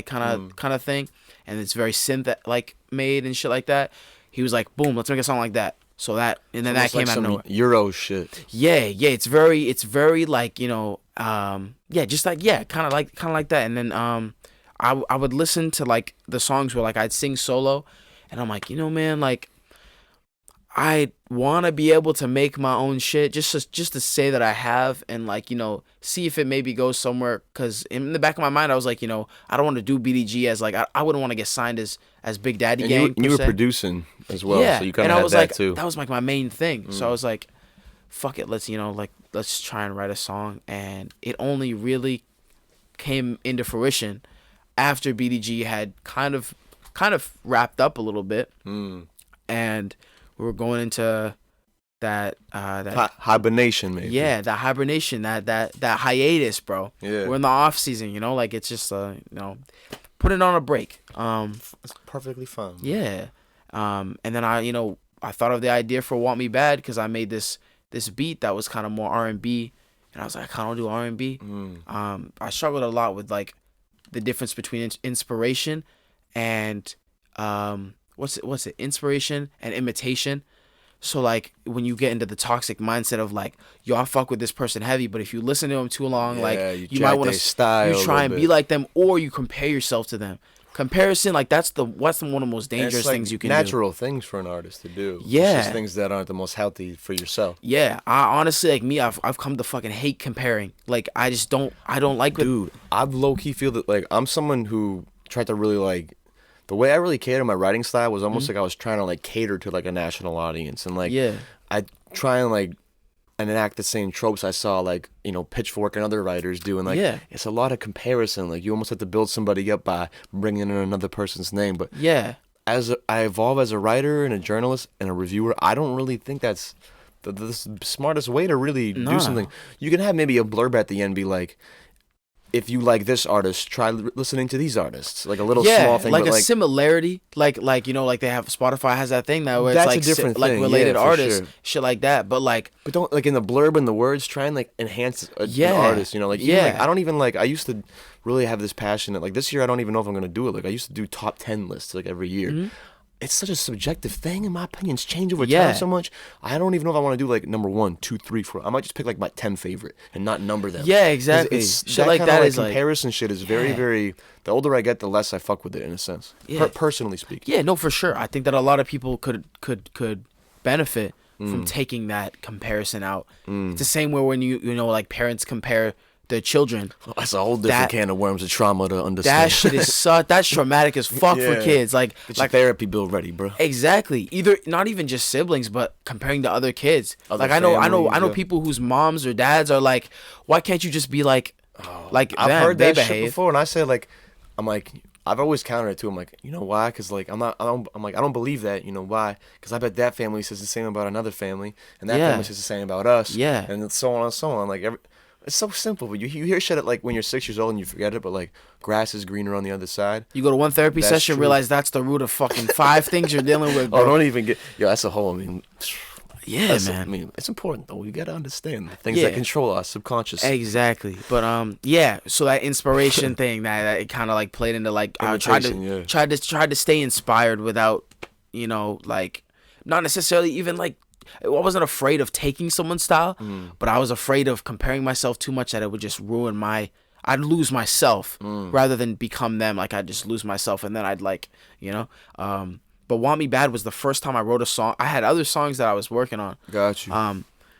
kind of thing, and it's very synth like made and shit like that. He was like, boom, let's make a song like that. So that, and then that came out of nowhere. Euro shit. Yeah, it's very like, you know, just like, kind of like that. And then I would listen to like the songs where like I'd sing solo, and I'm like, you know, man, like I want to be able to make my own shit, just to say that I have, and like, you know, see if it maybe goes somewhere. Cause in the back of my mind, I was like, you know, I don't want to do BDG as like, I wouldn't want to get signed as Big Daddy and Gang. You were producing as well, yeah, so you kind of had that like, too. That was like my main thing. So I was like, fuck it, let's try and write a song. And it only really came into fruition after BDG had kind of wrapped up a little bit, and we were going into that hibernation, maybe. Yeah, that hibernation, that hiatus, bro. Yeah, we're in the off season, you know, like it's just you know, putting on a break. It's perfectly fine. Yeah, and then I thought of the idea for Want Me Bad because I made this beat that was kind of more R&B, and I was like, I kind of do R&B. I struggled a lot with like the difference between inspiration and what's it? Inspiration and imitation. So like when you get into the toxic mindset of like, yo, I fuck with this person heavy, but if you listen to them too long, like you might want to, you try and be like them, or you compare yourself to them. Comparison, like that's one of the most dangerous things you can do. Natural things for an artist to do. Yeah, it's just things that aren't the most healthy for yourself. Yeah, I honestly, like me, I've come to fucking hate comparing. Like I don't like it. Dude, I low key feel that like I'm someone who tried to really like. The way I really catered my writing style was almost like I was trying to like cater to like a national audience, and like I try and like enact the same tropes I saw like, you know, Pitchfork and other writers do, and like it's a lot of comparison. Like you almost have to build somebody up by bringing in another person's name. But as I evolve as a writer and a journalist and a reviewer, I don't really think that's the smartest way to really do something. You can have maybe a blurb at the end be like, if you like this artist, try listening to these artists. Like a little small thing, like but a similarity, like you know, like they have Spotify has that thing now where that's it's like a different like thing. related artists, sure. Shit like that. But don't like in the blurb and the words, try and like enhance an artist. You know, like like I don't even like. I used to really have this passion that like this year I don't even know if I'm gonna do it. Like I used to do top 10 lists like every year. It's such a subjective thing, and my opinions change over time so much. I don't even know if I want to do like number 1, 2, 3, 4. I might just pick like my 10 favorite and not number them. Yeah, exactly. Shit like that is comparison shit is very, very. The older I get, the less I fuck with it in a sense. Yeah. Personally speaking. Yeah, no, for sure. I think that a lot of people could benefit from taking that comparison out. It's the same way when you know like parents compare their children. Well, that's a whole different can of worms of trauma to understand. That shit is that's traumatic as fuck for kids. Like, get your therapy bill ready, bro. Exactly. Either not even just siblings, but comparing to other kids. Other I know people whose moms or dads are like, why can't you just be like I've them? heard that shit before, and I say like, I'm like, I've always countered it to him like, you know why? Because like I'm like I don't believe that. You know why? Because I bet that family says the same about another family, and that family says the same about us. Yeah. And so on and so on. Like it's so simple, but you hear shit at like when you're 6 years old and you forget it, but like grass is greener on the other side. You go to one therapy session, realize that's the root of fucking 5 things you're dealing with, bro. Oh, don't even get that's a whole. I mean, man. I mean, it's important though. You gotta understand the things that control our subconscious. Exactly, but so that inspiration thing that it kind of like played into like I tried to stay inspired without, you know, like not necessarily even like. I wasn't afraid of taking someone's style, but I was afraid of comparing myself too much that it would just ruin I'd lose myself rather than become them. Like I'd just lose myself, and then I'd like, you know. But Want Me Bad was the first time I wrote a song. I had other songs that I was working on. Got you.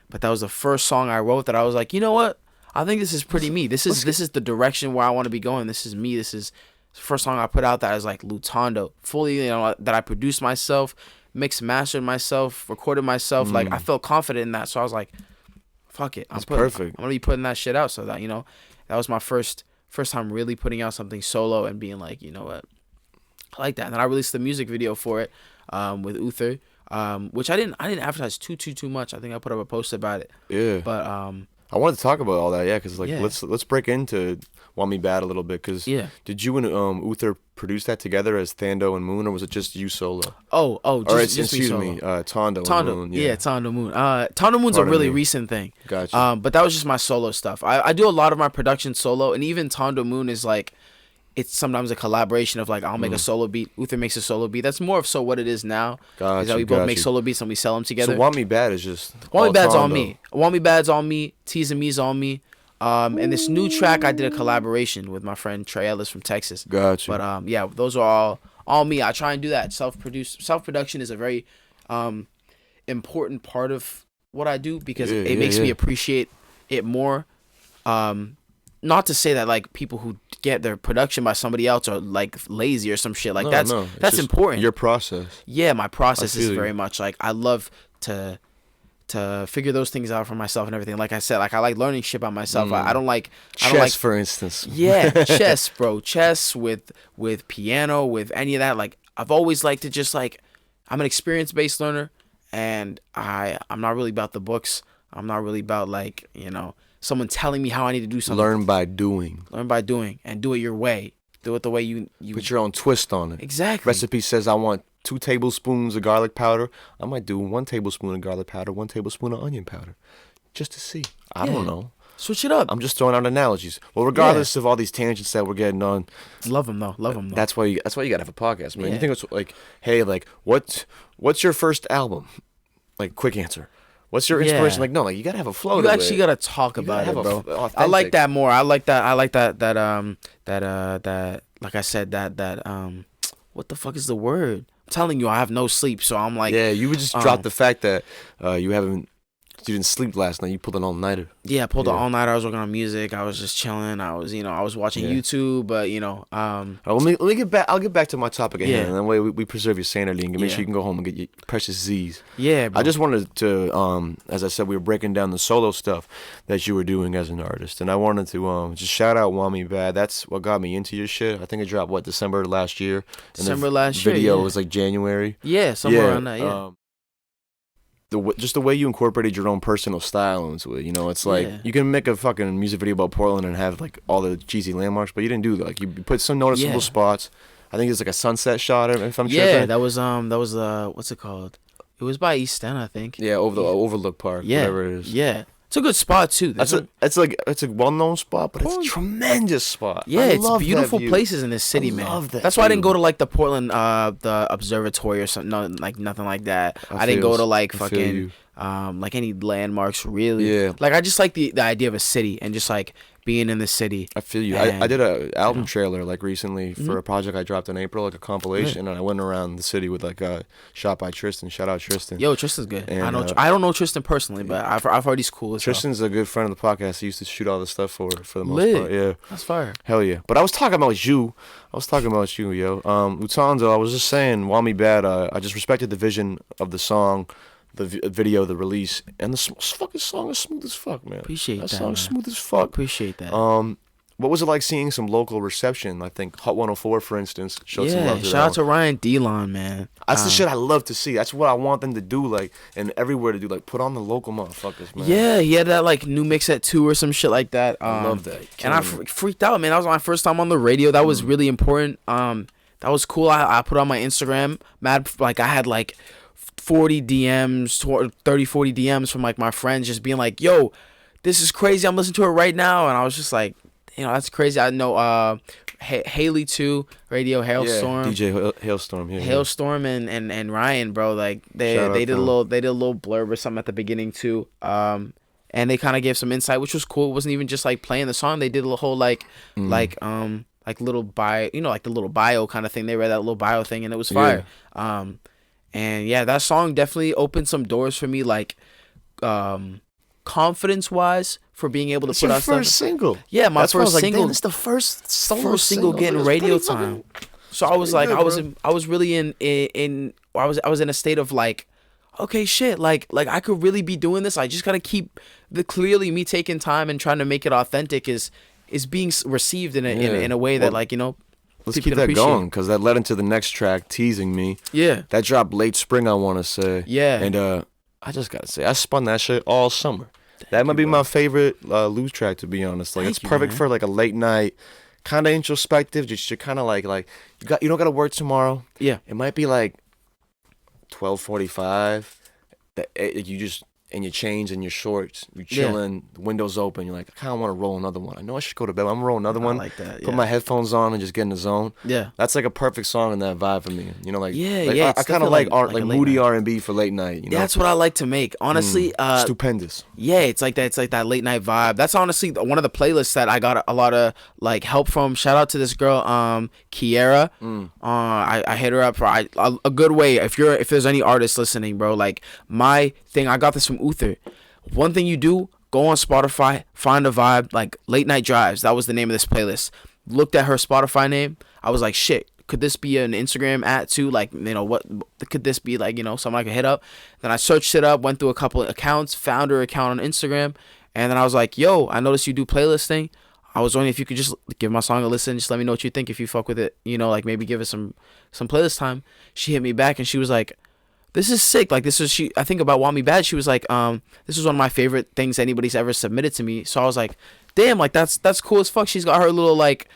But that was the first song I wrote that I was like, you know what? I think this is pretty me. This is the direction where I want to be going. This is me. This is the first song I put out that I was like Lutando, fully, you know, that I produced myself. Mixed, mastered myself, recorded myself. Like I felt confident in that, so I was like, "Fuck it, perfect. I'm gonna be putting that shit out." So that, you know, that was my first time really putting out something solo and being like, you know what, I like that. And then I released the music video for it with Uther, which I didn't advertise too much. I think I put up a post about it. Yeah. But I wanted to talk about all that, yeah, because like Yeah. let's break into Want Me Bad a little bit, because Yeah. did you and Uther produce that together as Thando and Moon, or was it just you solo? Oh, Or just me excuse solo. me, Tondo and Tondo, Moon. yeah, Tondo Moon. Tondo Moon's Pardon a really me. recent thing. Gotcha. But that was just my solo stuff. I do a lot of my production solo, and even Tondo Moon is like, it's sometimes a collaboration of like I'll make a solo beat, Uther makes a solo beat. That's more of so what it is now. Gotcha. Is that we both got make you. solo beats and we sell them together. So Want Me Bad is just Want Me all Bad's on Tondo. me. Want Me Bad's on me. Teasing Me's on me. And this new track I did a collaboration with my friend Trey Ellis from Texas. Gotcha. But yeah, those are all me. I try and do that. Self-production is a very important part of what I do because it makes me appreciate it more. Not to say that like people who get their production by somebody else are like lazy or some shit like that's just important. Your process. Yeah, my process is feel very you. much like I love to figure those things out for myself and everything. Like I said, like I like learning shit by myself. I don't like Chess, for instance. yeah, chess, bro. Chess with piano, with any of that. Like I've always liked to just like I'm an experience-based learner, and I'm not really about the books. I'm not really about like someone telling me how I need to do something. Learn by doing. Learn by doing, and do it your way. Do it the way you Put your own twist on it. exactly. Recipe says I want 2 tablespoons of garlic powder. I might do 1 tablespoon of garlic powder, 1 tablespoon of onion powder, just to see. I don't know. Switch it up. I'm just throwing out analogies. Well, regardless of all these tangents that we're getting on, Love them though. Love them though. that's why you gotta have a podcast, man. Yeah. You think it's like, hey, like what's your first album? Like, quick answer. What's your inspiration? Yeah. Like, no, like you gotta have a flow. You to actually it. gotta talk You about gotta it, have bro. authentic. I like that more. I like that like I said that what the fuck is the word? I'm telling you, I have no sleep, so I'm like Yeah, you would just drop the fact that you didn't sleep last night. You pulled an all-nighter. yeah, I pulled an all nighter. I was working on music. I was just chilling. I was watching YouTube, but All right, let me get back. I'll get back to my topic at hand, and that way we preserve your sanity and make sure Yeah. you can go home and get your precious Z's. yeah, bro. I just wanted to, as I said, we were breaking down the solo stuff that you were doing as an artist, and I wanted to just shout out Want Me Bad. That's what got me into your shit. I think it dropped December last year. And December the last year, video yeah. was like January. yeah, somewhere around that. Yeah, Just the way you incorporated your own personal style into it, it's like Yeah. you can make a fucking music video about Portland and have like all the cheesy landmarks, but you didn't do that. Like you put some noticeable Yeah. spots. I think it's like a sunset shot, if I'm yeah. tripping. That was what's it called? It was by East End, I think. Yeah, over the Overlook Park, Yeah, whatever it is. yeah. It's a good spot too. It's a well-known spot, but it's a tremendous spot. Yeah, I it's love beautiful that view. places in this city, I man. love that That's why I didn't view. go to like the Portland, the observatory or something. No, like nothing like that. I didn't feel go to like I feel you. fucking, like any landmarks really. Yeah. Like I just like the idea of a city and just like being in the city. I feel you. And, I did a album trailer like recently Mm-hmm. for a project I dropped in April, like a compilation, and I went around the city with like a shot by Tristan. Shout out Tristan. Yo, Tristan's good. And, I know. I don't know Tristan personally, but I've heard he's cool as hell. Tristan's a good friend of the podcast. He used to shoot all the stuff for the most Lit. part. Yeah. That's fire. Hell yeah. But I was talking about you. Yo. Lutanzo, I was just saying, Want Me Bad, I just respected the vision of the song, the video, the release, and the fucking song is smooth as fuck, man. Appreciate that, song's man. smooth as fuck. Appreciate that. What was it like seeing some local reception? I think Hot 104, for instance, showed some Yeah, love to shout that out one. to Ryan Delon, man. That's the shit I love to see. That's what I want them to do, like, and everywhere to do, like, put on the local motherfuckers, man. Yeah, he had that like new mix at 2 or some shit like that. I love that. And I freaked out, man. That was my first time on the radio. That was really important. That was cool. I put on my Instagram. Mad, like I had like 40 DMs, 30, 40 DMs from like my friends just being like, yo, this is crazy. I'm listening to it right now. And I was just like, that's crazy. I know Haley too, Radio Hailstorm. DJ Hailstorm here. Hailstorm and Ryan, bro, like they Shout out did to a them. little blurb or something at the beginning too. And they kind of gave some insight, which was cool. It wasn't even just like playing the song. They did a whole like little bio, like the little bio kind of thing. They read that little bio thing, and it was fire. And yeah, that song definitely opened some doors for me, like confidence wise, for being able to It's put your out stuff. first single. Yeah, my That's why I was first like, single. damn, it's the first solo Single getting That's radio pretty fucking- time. So I was like, good, I was really I was in a state of like, okay, shit, like I could really be doing this. I just gotta keep clearly me taking time and trying to make it authentic is being received in a way that Well, let's people keep that appreciate. going, because that led into the next track, Teasing Me. Yeah. That dropped late spring, I want to say. Yeah. And I just got to say, I spun that shit all summer. That might you, be bro. my favorite Lose track, to be honest. Like, Thank it's you, perfect man. for like a late night, kind of introspective. Just you're kind of like you don't got to work tomorrow. Yeah. It might be like 12:45. You just in your chains and your shorts, you're Yeah. chilling, the windows open. You're like, I kind of want to roll another one. I know I should go to bed. I'm gonna roll another I one. like that. Put Yeah. my headphones on and just get in the zone. Yeah. That's like a perfect song in that vibe for me. You know, like Yeah. like Yeah. I It's kind of definitely like art, like like a late moody night. R&B for late night. You know, That's what I like to make. Honestly, stupendous. yeah, it's like that. It's like that late night vibe. That's honestly one of the playlists that I got a lot of like help from. Shout out to this girl, Kiera. I hit her up for a good way. If there's any artists listening, bro, like my thing, I got this from Uther. One thing you do, go on Spotify, find a vibe, like Late Night Drives. That was the name of this playlist. Looked at her Spotify name. I was like, shit, could this be an Instagram ad too? Like, you know, what could this be, like, you know, something I could hit up? Then I searched it up, went through a couple of accounts, found her account on Instagram, and then I was like, yo, I noticed you do playlist thing. I was wondering if you could just give my song a listen. Just let me know what you think, if you fuck with it. You know, like maybe give it some playlist time. She hit me back and she was like, this is sick. Like, this is I think about Want Me Bad. She was like, this is one of my favorite things anybody's ever submitted to me. So I was like, damn, like that's cool as fuck. She's got her little like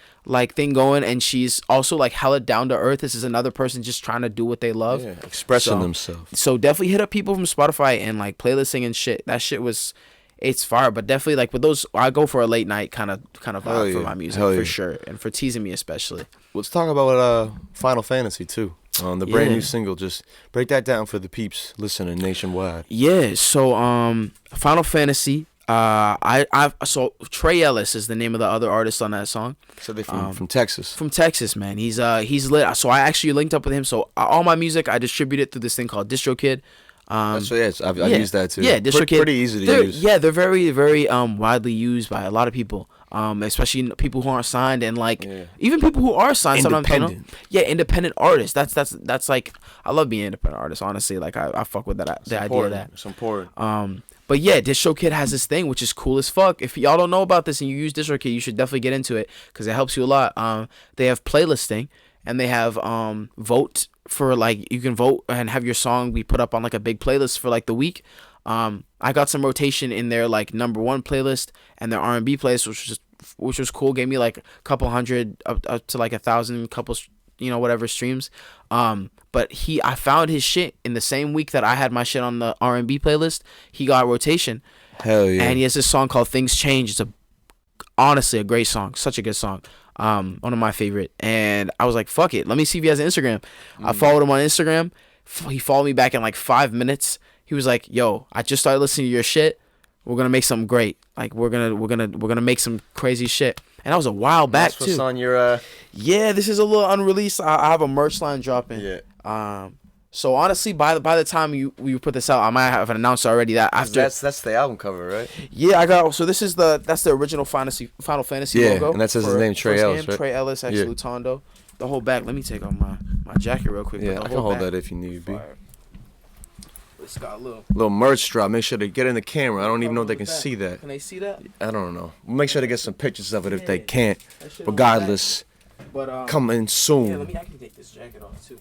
thing going, and she's also like hella down to earth. This is another person just trying to do what they love. Yeah, expressing themselves. So definitely hit up people from Spotify and like playlisting and shit. That shit it's fire. But definitely like with those, I go for a late night kind of vibe for my music for sure, and for teasing me especially. Let's talk about Final Fantasy too. The brand Yeah. new single. Just break that down for the peeps listening nationwide. Yeah, so Final Fantasy. So Trey Ellis is the name of the other artist on that song. So they from Texas. From Texas, man. He's lit. So I actually linked up with him. So all my music I distribute it through this thing called DistroKid. So yes, I've used that too. Yeah, DistroKid. Pretty easy to use. Yeah, they're very very widely used by a lot of people. Especially people who aren't signed, and like even people who are signed. Sometimes, you know, yeah, independent artists. That's like, I love being an independent artist. Honestly, like I fuck with that. The idea of that. It's important. But yeah, DistroKid has this thing which is cool as fuck. If y'all don't know about this and you use DistroKid, you should definitely get into it because it helps you a lot. They have playlisting, and they have vote for, like, you can vote and have your song be put up on like a big playlist for like the week. I got some rotation in their like #1 playlist and their R&B playlist, which was cool. Gave me like a couple hundred up to like 1,000, couple, you know, whatever streams. But I found his shit in the same week that I had my shit on the R&B playlist. He got rotation. Hell yeah. And he has this song called Things Change. It's honestly a great song. Such a good song. One of my favorite. And I was like, fuck it. Let me see if he has an Instagram. I followed him on Instagram. He followed me back in like 5 minutes. He was like, yo, I just started listening to your shit. We're gonna make something great. Like we're gonna make some crazy shit. And that was a while back That's what's too. on your Yeah, this is a little unreleased. I have a merch line dropping. Yeah. So honestly, by the time you put this out, I might have announced already that after. That's the album cover, right? Yeah, I got. So this is that's the original Final Fantasy Yeah, logo. and that says his name, Trey Ellis, right? Trey Ellis, ex Lutando. The whole back. Let me take off my jacket real quick. Yeah, I can hold that if you need be. It's got a little merch drop. Make sure to get in the camera. I don't even know if they can see that. Can they see that? I don't know. Make sure to get some pictures of it if they can't. Regardless, coming soon. Yeah, I can take this jacket off too.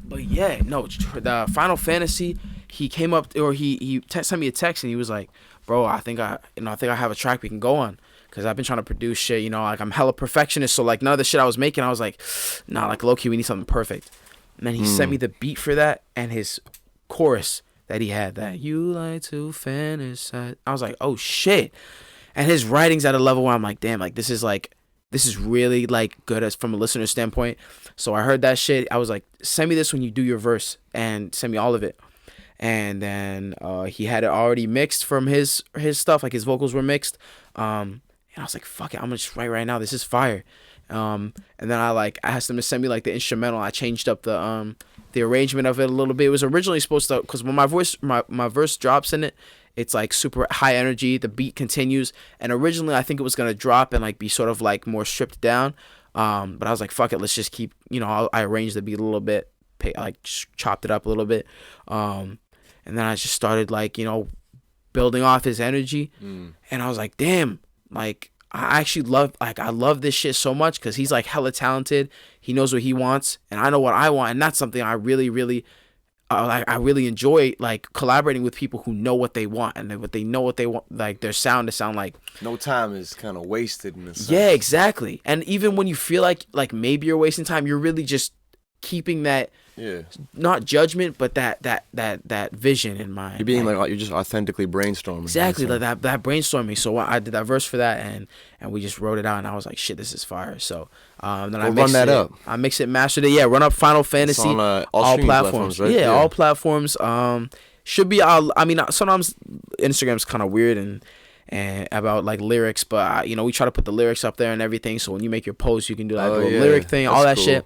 But yeah, no, the Final Fantasy. He came up, or he sent me a text, and he was like, "Bro, I think I have a track we can go on." Cause I've been trying to produce shit, you know, like I'm hella perfectionist. So like none of the shit I was making, I was like, nah, like low key, we need something perfect. And then he sent me the beat for that and his chorus that he had, that you like to fantasize. I was like, oh shit. And his writing's at a level where I'm like, damn, like this is really like good as from a listener standpoint. So I heard that shit. I was like, send me this when you do your verse and send me all of it. And then he had it already mixed from his stuff, like his vocals were mixed. And I was like, fuck it, I'm gonna just write right now. This is fire. And then I asked him to send me like the instrumental. I changed up the arrangement of it a little bit. It was originally supposed to, because when my verse drops in it, it's like super high energy. The beat continues, and originally I think it was gonna drop and like be sort of like more stripped down. But I was like, fuck it, let's just keep, you know, I arranged the beat a little bit, like chopped it up a little bit. And then I just started like, you know, building off his energy, and I was like, damn, like. I actually love this shit so much because he's like hella talented. He knows what he wants and I know what I want, and that's something I really, really like I really enjoy like collaborating with people who know what they want and what they know what they want, like their sound to sound like. No time is kind of wasted in this. Yeah, exactly. And even when you feel like maybe you're wasting time, you're really just keeping that. Yeah. Not judgment, but that vision in mind. You're being like you're just authentically brainstorming. Exactly, like that brainstorming. So I did that verse for that, and we just wrote it out, and I was like, shit, this is fire. So then I mixed run that it, up. I mixed it, mastered it. Yeah, run up Final Fantasy. It's on all platforms, platforms, right? Yeah, all platforms. Should be. I mean, sometimes Instagram's kind of weird and about like lyrics, but you know, we try to put the lyrics up there and everything. So when you make your post, you can do that little lyric thing, all that cool shit.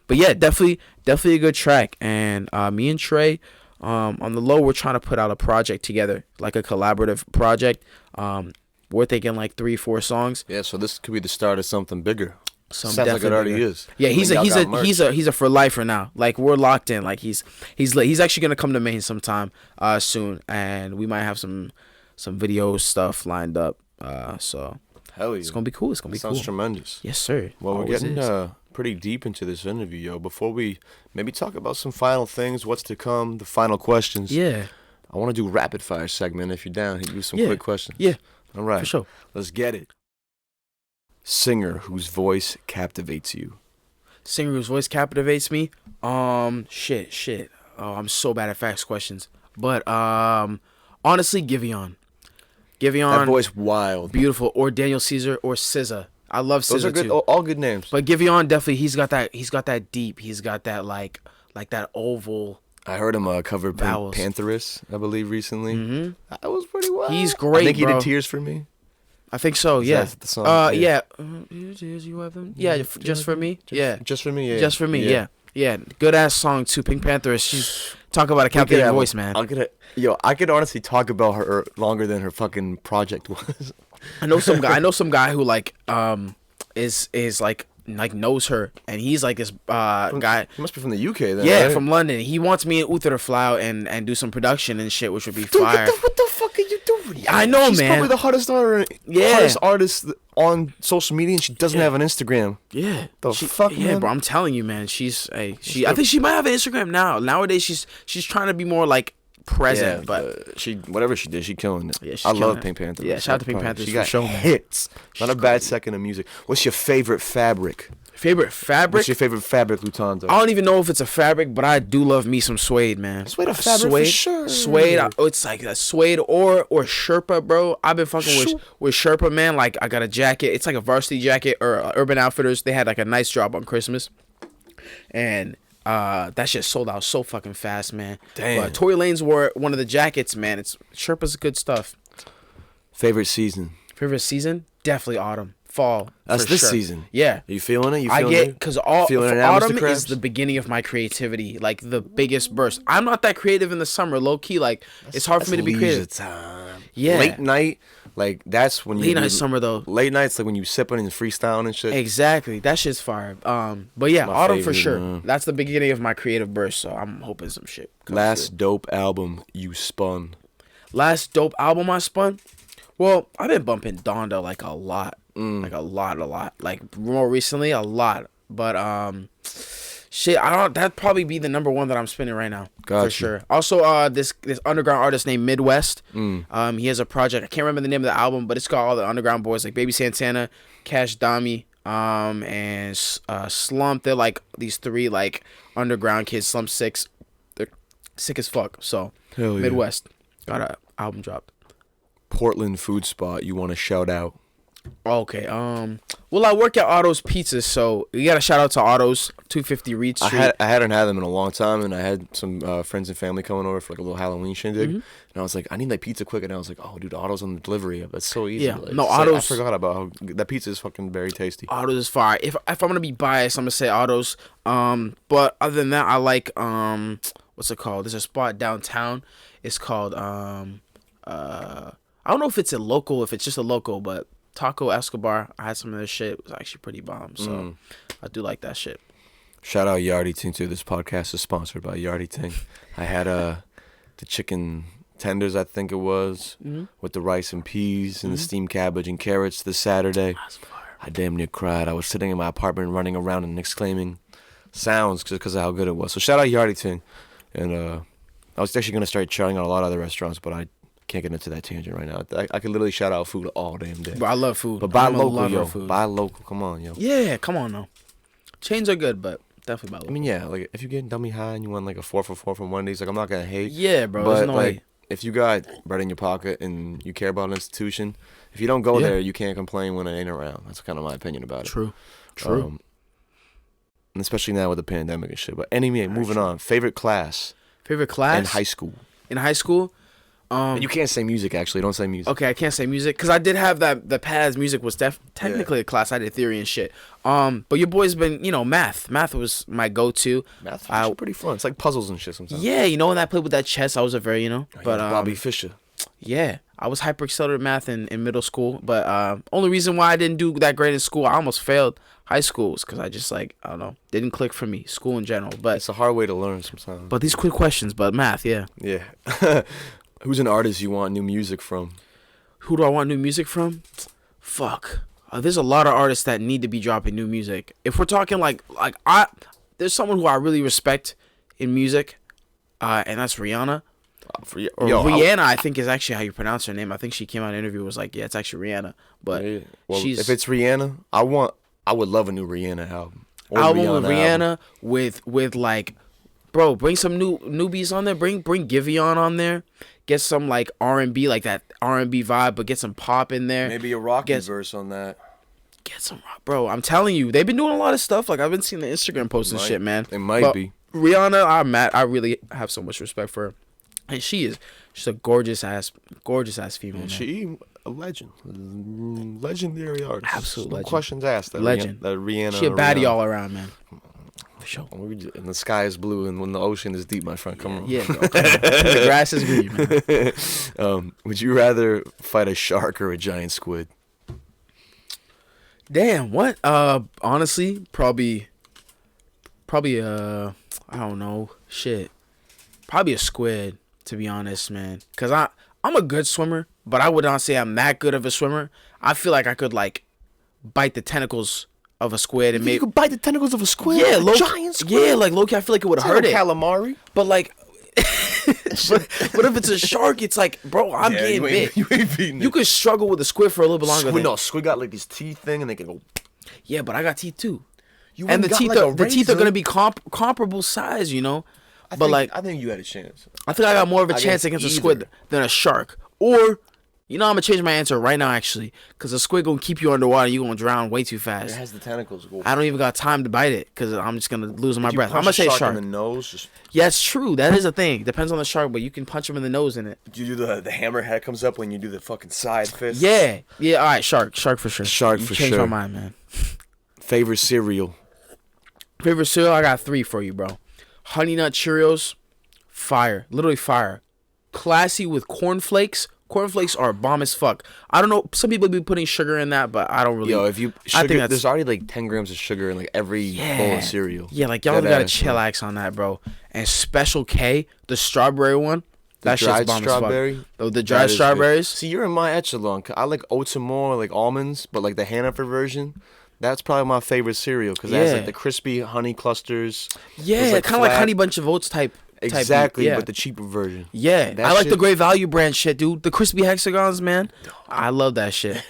But yeah, definitely a good track. And me and Trey, on the low, we're trying to put out a project together, like a collaborative project. We're thinking like 3-4 songs. Yeah, so this could be the start of something bigger. Sounds like it already is. Yeah, he's a for lifer now. Like we're locked in. Like he's actually gonna come to Maine sometime soon, and we might have some video stuff lined up. So hell yeah, it's gonna be cool. It's gonna be cool. Sounds tremendous. Yes, sir. Well, we're getting pretty deep into this interview, yo. Before we maybe talk about some final things, what's to come, the final questions. Yeah. I want to do rapid fire segment. If you're down, hit you with some quick questions. Yeah. All right. For sure. Let's get it. Singer whose voice captivates you. Singer whose voice captivates me. Shit. Oh, I'm so bad at facts questions. But honestly, Giveon. That voice wild. Beautiful. Or Daniel Caesar or SZA. I love SZA. Those are good, too. All good names. But Giveon definitely, he's got that deep. He's got that like that oval. I heard him cover vowels. Pantheress, I believe, recently. Mm-hmm. That was pretty wild. He's great, I think he bro. did Tears for Me. I think so, yeah. That's the song. Yeah. Yeah, Just for Me. Yeah. Just for Me, yeah. Just for Me, yeah. Yeah, good ass song too. Pink Pantheress. She's talk about a captivating voice, man. I could honestly talk about her longer than her fucking project was. I know some guy who like is like knows her, and he's like this guy. He must be from the UK then. Yeah, right? from London. He wants me and Uther to fly out and do some production and shit, which would be fire. What the fuck are you doing? I know, She's man. Probably the hottest artist on social media, and she doesn't have an Instagram. Yeah, fuck, man? Yeah, bro. I'm telling you, man. I think she might have an Instagram now. Nowadays, she's trying to be more like present, but whatever she did, she killing it. Yeah, I love Pink Panther. Yeah, shout out to Pink Panther. She got hits. Not a bad second of music. What's your favorite fabric? Favorite fabric? What's your favorite fabric, Lutanto? I don't even know if it's a fabric, but I do love me some suede, man. Suede a fabric for sure. Suede, it's like a suede or Sherpa, bro. I've been fucking with Sherpa, man. Like I got a jacket. It's like a varsity jacket or Urban Outfitters. They had like a nice drop on Christmas, and that shit sold out so fucking fast, man. Damn. But Tory Lanez wore one of the jackets, man. Sherpa's good stuff. Favorite season? Favorite season? Definitely autumn. Fall. That's this season. Yeah. Are you feeling it? Because autumn is the beginning of my creativity, like the biggest burst. I'm not that creative in the summer, low key. Like it's hard for me to be creative. Time. Yeah. Late night, like that's when late night summer though. Late nights like when you sipping and freestyling and shit. Exactly. That shit's fire. But yeah, autumn favorite, for sure. man. That's the beginning of my creative burst. So I'm hoping some shit. Last dope album you spun. Last dope album I spun. Well, I've been bumping Donda like a lot. Like a lot. Like more recently, a lot. But shit, that'd probably be the number one that I'm spinning right now. Gotcha. For sure. Also, this underground artist named Midwest. He has a project. I can't remember the name of the album, but it's got all the underground boys like Baby Santana, Cash Dami, and Slump. They're like these three like underground kids. Slump 6. They're sick as fuck. So Hell yeah. Midwest got an album dropped. Portland food spot you want to shout out? Okay. Well, I work at Otto's Pizza, so you got to shout out to Otto's, 250 Reed Street. I hadn't had them in a long time, and I had some friends and family coming over for like a little Halloween shindig, and I was like, I need like pizza quick, and I was like, oh, dude, Otto's on the delivery. That's so easy. Yeah, like, no, Otto's. Otto's. I forgot about how that pizza is fucking very tasty. Otto's is fire. If I'm gonna be biased, I'm gonna say Otto's. But other than that, I like what's it called? There's a spot downtown. It's called I don't know if it's if it's just a local, but Taco Escobar. I had some of their shit. It was actually pretty bomb. So I do like that shit. Shout out Yardy Ting too. This podcast is sponsored by Yardy Ting. I had the chicken tenders, I think it was, with the rice and peas and the steamed cabbage and carrots this Saturday. That's fire. I damn near cried. I was sitting in my apartment running around and exclaiming sounds because of how good it was. So shout out Yardy Ting. And I was actually gonna start shouting out a lot of other restaurants, but I can't get into that tangent right now. I could literally shout out food all damn day. But I love food. But buy I'm a local, lover yo. of food. Buy local. Come on, yo. Yeah, come on, though. Chains are good, but definitely buy local. I mean, yeah, like if you get dummy high and you want like a 4 for 4 from Wendy's, like I'm not gonna hate. Yeah, bro. But There's no like, way. if you got bread in your pocket and you care about an institution, if you don't go there, you can't complain when it ain't around. That's kind of my opinion about it. True. And especially now with the pandemic and shit. But anyway, moving on. Favorite class Favorite class? in high school. In high school? And you can't say music, actually. Don't say music. Okay, I can't say music because I did have that. The PAS music was technically a class. I did theory and shit. But your boy's been, math. Math was my go-to. Math was pretty fun. It's like puzzles and shit sometimes. Yeah, when I played with that chess, I was a very, but Bobby Fischer. Yeah, I was hyper accelerated math in middle school. But only reason why I didn't do that great in school, I almost failed high school, is because I just I don't know, didn't click for me. School in general, but It's a hard way to learn sometimes. But these quick questions, but math, yeah. Yeah. Who's an artist you want new music from? Who do I want new music from? Fuck. There's a lot of artists that need to be dropping new music. If we're talking there's someone who I really respect in music, and that's Rihanna. Rihanna, I think is actually how you pronounce her name. I think she came out in an interview and was like, yeah, it's actually Rihanna. But if it's Rihanna, I would love a new Rihanna album. Or Album with Rihanna with like, bro, bring some newbies on there. Bring Giveon on there. Get some like R&B, like that R&B vibe, but get some pop in there. Maybe a rocky verse on that. Get some rock, bro. I'm telling you, they've been doing a lot of stuff. Like I've been seeing the Instagram posts and shit, man. It might be. Rihanna, I really have so much respect for her, and she's a gorgeous ass female. Man. She a legend, legendary artist. Absolute legend. No questions asked. Legend. That Rihanna. She a baddie all around, man. For sure. And the sky is blue, and when the ocean is deep, my friend, come on. Yeah, bro. The grass is green, man. Would you rather fight a shark or a giant squid? Damn, what? Honestly, probably I don't know, shit. Probably a squid, to be honest, man. Cause I'm a good swimmer, but I would not say I'm that good of a swimmer. I feel like I could bite the tentacles of a squid and maybe you could bite the tentacles of a squid. Yeah, giant squid. Yeah, low-key, I feel like it would hurt it. Calamari. But but if it's a shark, it's like, bro, I'm getting bit. You ain't beating You could struggle with a squid for a little bit longer. Squid got like this teeth thing, and they can go. Yeah, but I got teeth too. And the teeth are gonna be comparable size, I think you had a chance. I think I got more of a chance against a squid than a shark. Or, I'm gonna change my answer right now, actually, because a squid gonna keep you underwater. You gonna drown way too fast. It has the tentacles. I don't even got time to bite it because I'm just gonna lose my breath. I'm gonna say shark. In the nose. Yeah, it's true. That is a thing. Depends on the shark, but you can punch him in the nose in it. Do you do the hammerhead comes up when you do the fucking side fist? Yeah. All right, shark for sure. Shark for sure. Changed my mind, man. Favorite cereal. I got 3 for you, bro. Honey Nut Cheerios, fire, literally fire. Classy with cornflakes. Cornflakes are bomb as fuck. I don't know. Some people be putting sugar in that, but I don't really. Yo, there's already like 10 grams of sugar in like every bowl of cereal. Yeah, like y'all gotta chillax on that, bro. And Special K, the strawberry one. That shit's bomb strawberry. As fuck. The dried strawberries. See, you're in my echelon. I like oats and more, like almonds, but like the Hannaford version. That's probably my favorite cereal because that's like the crispy honey clusters. Yeah, kind of like Honey Bunch of Oats type. Exactly, but the cheaper version. Yeah, I like the Great Value brand shit, dude. The crispy hexagons, man. I love that shit.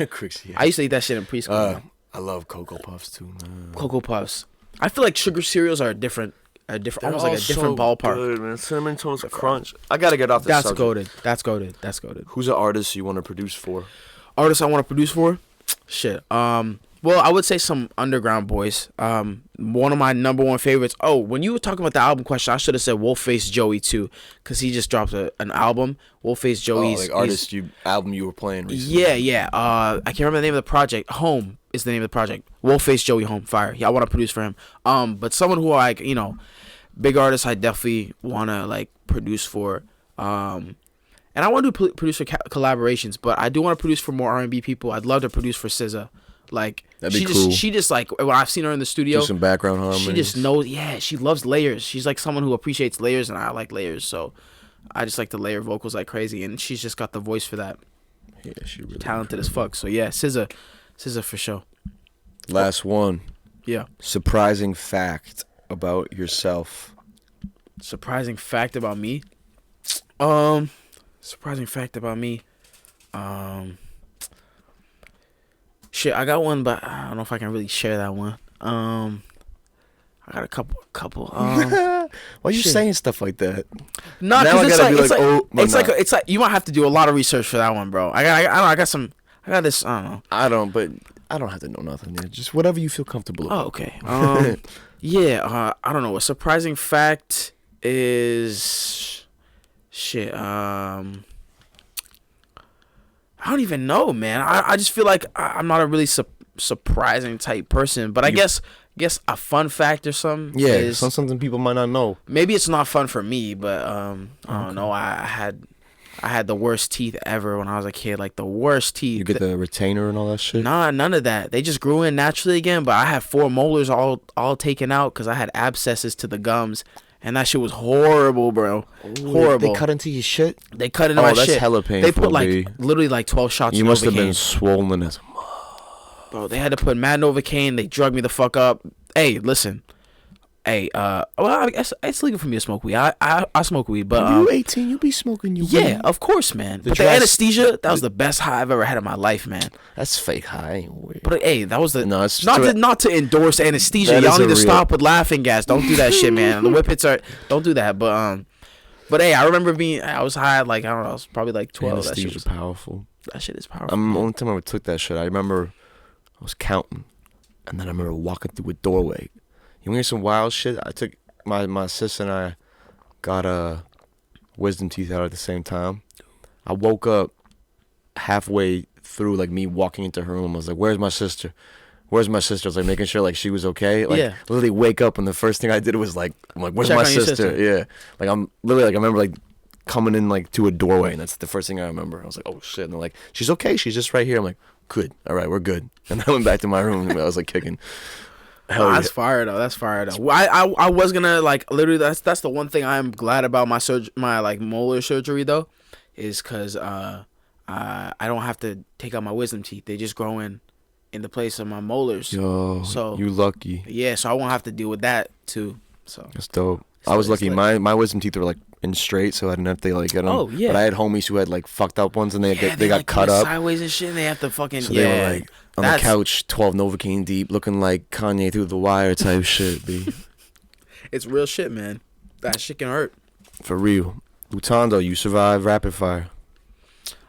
I used to eat that shit in preschool. I love Cocoa Puffs too, man. Cocoa Puffs. I feel like sugar cereals are different, almost like a different ballpark. Good, man. Cinnamon Toast Crunch. I gotta get off this subject. That's goated. Who's an artist you want to produce for? Artist I want to produce for? Shit. Well, I would say some underground boys. One of my number one favorites. Oh, when you were talking about the album question, I should have said Wolfface Joey too, because he just dropped an album. Wolfface Joey's album you were playing recently. Yeah. I can't remember the name of the project. Home is the name of the project. Wolfface Joey Home. Fire. Yeah, I want to produce for him. But someone who big artist I definitely want to produce for. And I want to produce for collaborations, but I do want to produce for more R&B people. I'd love to produce for SZA. That'd be cool. She just when I've seen her in the studio, do some background harmonies. She just knows. Yeah, she loves layers. She's like someone who appreciates layers, and I like layers. So I just like to layer vocals like crazy, and she's just got the voice for that. Yeah, she really talented as fuck. So yeah, SZA for sure. Last one. Yeah. Surprising fact about yourself. Surprising fact about me. Surprising fact about me. Shit, I got one, but I don't know if I can really share that one. I got a couple. Why are you shit. saying stuff like that? No, Now I because gotta be it's like, like, oh, but it's nah. like it's like you might have to do a lot of research for that one, bro. I got this. I don't know. But I don't have to know nothing. Yeah. Just whatever you feel comfortable Oh, about. okay. Yeah. I don't know. A surprising fact is shit. I don't even know, man. I just feel like I'm not a really surprising type person, but I guess a fun fact or something. Yeah, is, something people might not know. maybe it's not fun for me, but I don't know. I had the worst teeth ever when I was a kid, like the worst teeth. You get the retainer and all that shit. Nah, none of that. They just grew in naturally again, but I had 4 molars all taken out because I had abscesses to the gums, and that shit was horrible, bro. Horrible. They cut into your shit. They cut into my that's shit. hella painful. They put like B. literally like 12 shots. You of must have been Novocaine. swollen as. Bro, they had to put mad Novocaine. They drugged me the fuck up. Hey, listen. Hey, well, I guess it's legal for me to smoke weed. I smoke weed, but you 18, you be smoking you. yeah, weed. of course, man. But the dress- anesthesia, that was the best high I've ever had in my life, man. That's fake high. Ain't weird. But hey, that was the No, it's not to endorse anesthesia. That Y'all is need a to real- stop with laughing gas. Don't do that shit, man. The whippets don't do that. But hey, I remember I was high at like I don't know, I was probably like 12. That shit Anesthesia was powerful. That shit is powerful. The only time I took that shit, I remember I was counting, and then I remember walking through a doorway. You want to hear some wild shit? I took my sister and I got wisdom teeth out at the same time. I woke up halfway through, like me walking into her room. I was like, "Where's my sister? Where's my sister?" I was like making sure like she was okay. Like Yeah. literally wake up, and the first thing I did was like, I'm like, "Where's Check my on your sister?" sister. Yeah. Like I'm literally like I remember like coming in like to a doorway, and that's the first thing I remember. I was like, "Oh shit!" And they're like, "She's okay. She's just right here." I'm like, "Good. All right, we're good." And I went back to my room, and I was like kicking. Hell Oh, yeah. that's fire though. That's fire though. I was gonna like literally. That's the one thing I'm glad about my like molar surgery though, is because I don't have to take out my wisdom teeth. They just grow in the place of my molars. Yo, So- you lucky. Yeah, so I won't have to deal with that too. So That's dope. So I was it's lucky. like- My wisdom teeth were like in straight, so I didn't have to like get them. Oh, yeah. But I had homies who had like fucked up ones, and they got like, cut go up. sideways and shit. And they have to fucking So yeah. they were like on the That's- couch, 12 Novocaine deep, looking like Kanye through the wire type shit. B. It's real shit, man. That shit can hurt. For real. Lutando, you survived rapid fire.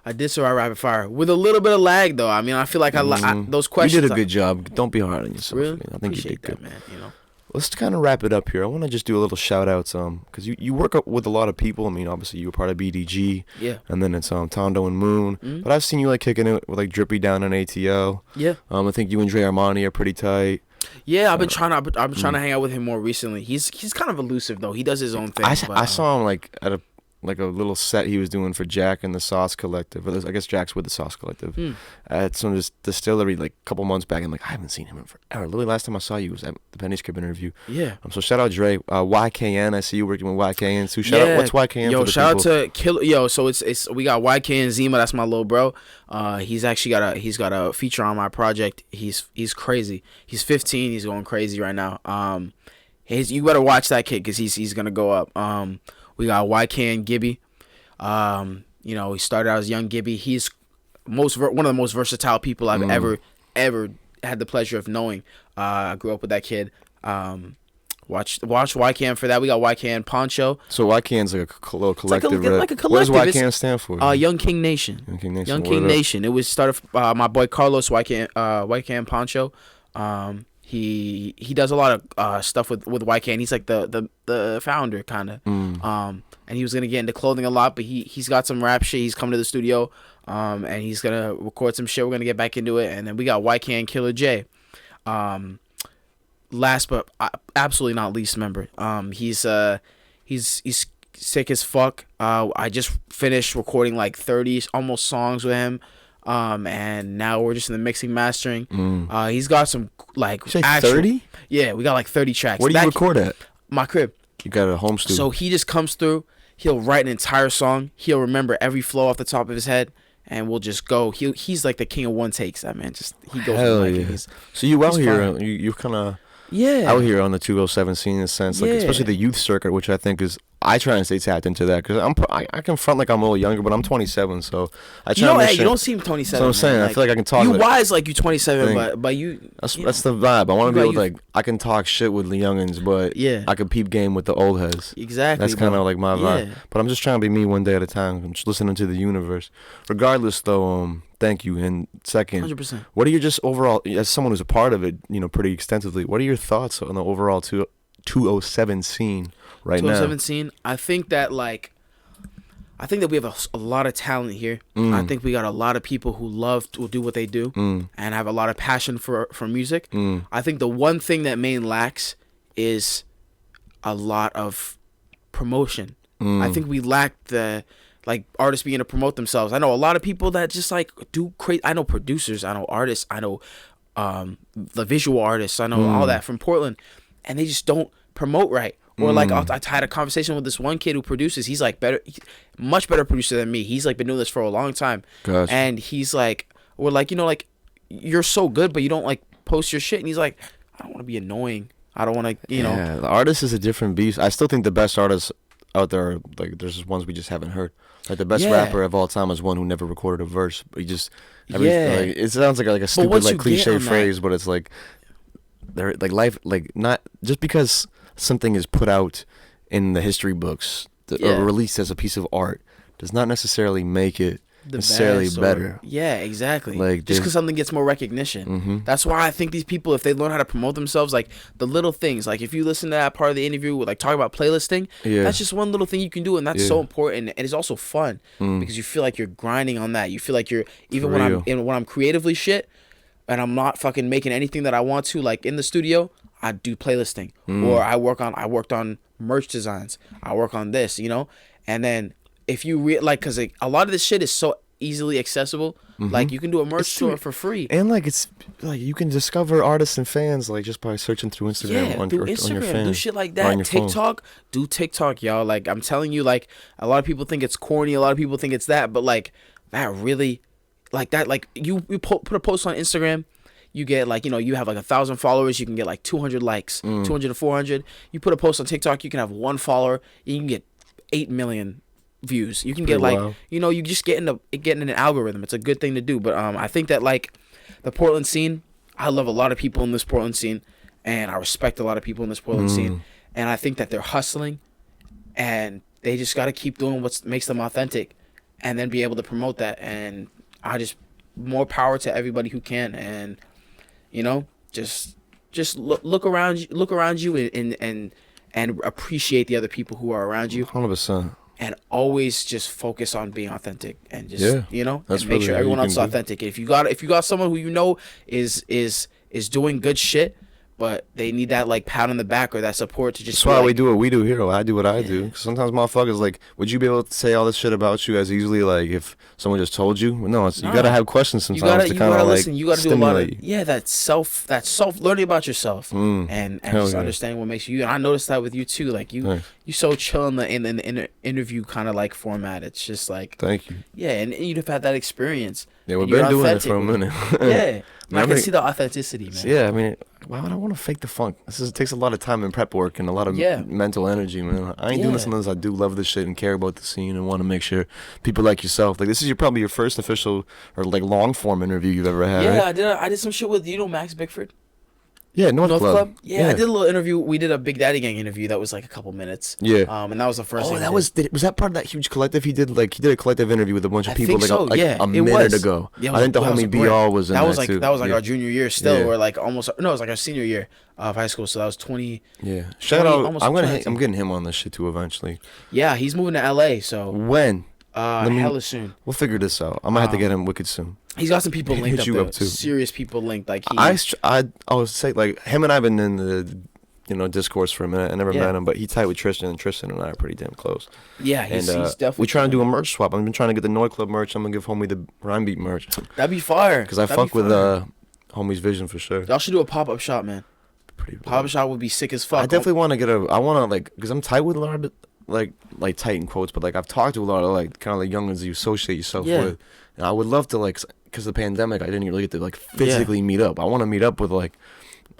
I did survive rapid fire with a little bit of lag though. I mean, I feel like those questions. You did a good job. Don't be hard on yourself. Really? I think you Appreciate did good. that, man. You know. Let's kind of wrap it up here. I want to just do a little shout outs, because you work up with a lot of people. I mean, obviously you were part of BDG, Yeah. and then it's Tondo and Moon. Mhm. But I've seen you like kicking it with like Drippy down on ATL. Yeah. I think you and Dre Armani are pretty tight. Yeah, I've been trying to hang out with him more recently. He's kind of elusive though. He does his own thing. I but, saw him like at a little set he was doing for Jack and the Sauce Collective. Or I guess Jack's with the Sauce Collective at some distillery like a couple months back. I'm like, I haven't seen him in forever. Literally last time I saw you was at the Penny's Crib interview. Yeah. So shout out Dre. YKN. I see you working with YKN. So shout out. What's YKN? Yo, for the shout people? out to Killer. Yo, so it's we got YK and Zima. That's my little bro. He's actually got a feature on my project. He's crazy. He's 15. He's going crazy right now. You better watch that kid because he's gonna go up. We got YK and Gibby. You know, he started out as young Gibby. He's one of the most versatile people I've ever had the pleasure of knowing. I grew up with that kid. Watch YCAN for that. We got YCAN Poncho. So YKN's like a little collective. like a What does collective. YKN stand for? Young King Nation. Young King Nation. Young Word King up. Nation. It was started my boy Carlos YCAN Poncho. He does a lot of stuff with YCAN. He's like the founder kind of. And he was gonna get into clothing a lot, but he's got some rap shit. He's coming to the studio, and he's gonna record some shit. We're gonna get back into it, and then we got YCAN Killer J. Last but absolutely not least member. He's sick as fuck. I just finished recording like 30 almost songs with him. And now we're just in the mixing mastering. He's got some like You say actual 30? Yeah, we got like 30 tracks. Where do you record at? My crib. You got a home studio. So he just comes through. He'll write an entire song. He'll remember every flow off the top of his head, and we'll just go. He's like the king of one takes. That man he goes. Hell like yeah. he's So you out he's here? fine. You kind of out here on the 207 scene in a sense, like especially the youth circuit, which I think is. I try and stay tapped into that because I can front like I'm a little younger, but I'm 27, so I try. You don't seem 27. So I'm saying, like, I feel like I can talk. You wise like you 27, but you. That's the vibe. I want to be able to like I can talk shit with the youngins, but I can peep game with the old heads. Exactly. That's kind of like my vibe. But I'm just trying to be me one day at a time. I'm just listening to the universe. Regardless, though, thank you. And second, 100%. What are your just overall, as someone who's a part of it, pretty extensively? What are your thoughts on the overall 207 scene? Right 207 now. scene. I think that we have a lot of talent here. I think we got a lot of people who do what they do and have a lot of passion for music. I think the one thing that Maine lacks is a lot of promotion. I think we lack the artists being to promote themselves. I know a lot of people that just do crazy. I know producers. I know artists. I know the visual artists. I know all that from Portland, and they just don't promote right. Or I had a conversation with this one kid who produces. He's much better producer than me. He's been doing this for a long time. Gotcha. And he's you're so good, but you don't post your shit. And he's like, I don't want to be annoying. I don't want to, Yeah, the artist is a different beast. I still think the best artists out there are there's ones we just haven't heard. The best rapper of all time is one who never recorded a verse. But he just it sounds like a stupid cliche phrase, but it's they're life not just because something is put out in the history books or released as a piece of art does not necessarily make it necessarily better. Exactly. Just because something gets more recognition. That's why I think these people, if they learn how to promote themselves, the little things, if you listen to that part of the interview with talking about playlisting, that's just one little thing you can do, and that's so important, and it's also fun because you feel like you're grinding on that. You feel like you're even when I'm creatively shit and I'm not fucking making anything that I want to in the studio. I do playlisting, or I worked on merch designs. I work on this, and then if you because a lot of this shit is so easily accessible. You can do a merch store for free, and it's you can discover artists and fans just by searching through Instagram. On your phone, do shit like that. TikTok, do TikTok, y'all. I'm telling you, a lot of people think it's corny. A lot of people think it's that, but that really, you put a post on Instagram. You get you have 1,000 followers, you can get 200 likes, 200 to 400. You put a post on TikTok, you can have 1 follower, you can get 8 million views. You can get you just getting an algorithm. It's a good thing to do. But I think that the Portland scene, I love a lot of people in this Portland scene, and I respect a lot of people in this Portland scene, and I think that they're hustling, and they just got to keep doing what makes them authentic, and then be able to promote that. And I just more power to everybody who can, and just look around you and appreciate the other people who are around you. 100%. And always just focus on being authentic and just that's and make sure everyone else is authentic. If you got someone who is doing good shit, but they need that pat on the back or that support to just. That's why we do what we do here. I do what I do. Sometimes motherfuckers would you be able to say all this shit about you as easily if someone just told you? No, you gotta have questions sometimes to kind of listen. You gotta do a lot of that self learning about yourself and just understanding what makes you. And I noticed that with you too. You so chill in the interview kind of format. It's just thank you. Yeah, and you'd have had that experience. Yeah, we've been doing it for a minute. Yeah. I can see the authenticity, man. Yeah, why would I want to fake the funk? It takes a lot of time and prep work and a lot of mental energy, man. I ain't doing this unless I do love this shit and care about the scene and want to make sure people like yourself. This is probably your first official or long form interview you've ever had. Yeah, right? I did some shit with Max Bickford. Yeah, North Club. Yeah, I did a little interview. We did a Big Daddy Gang interview that was a couple minutes. Yeah. And that was the first. Oh, that was that part of that huge collective he did? He did a collective interview with a bunch of people a minute ago. Yeah, I think the homie BR was in that too. That was our junior year still, or almost it was our senior year of high school. So that was 20. Yeah. Shout out. I'm getting him on this shit too eventually. Yeah, he's moving to LA. So when? Hella soon. We'll figure this out. I'm gonna have to get him wicked soon. He's got some people linked up too. Serious people linked. I would say him and I've been in the discourse for a minute. I never met him, but he tight with Tristan, and Tristan and I are pretty damn close. Yeah, he's definitely. We trying to do a merch swap. I've been trying to get the Noise Club merch. I'm gonna give homie the Rhyme Beat merch. That'd be fire. Because I fuck with homie's vision for sure. Y'all should do a pop-up shop, man. Pop-up shop would be sick as fuck. I definitely want to because I'm tight with a lot of tight in quotes, but I've talked to a lot of kind of youngins you associate yourself with, and I would love to because of the pandemic I didn't really get to physically meet up. I want to meet up with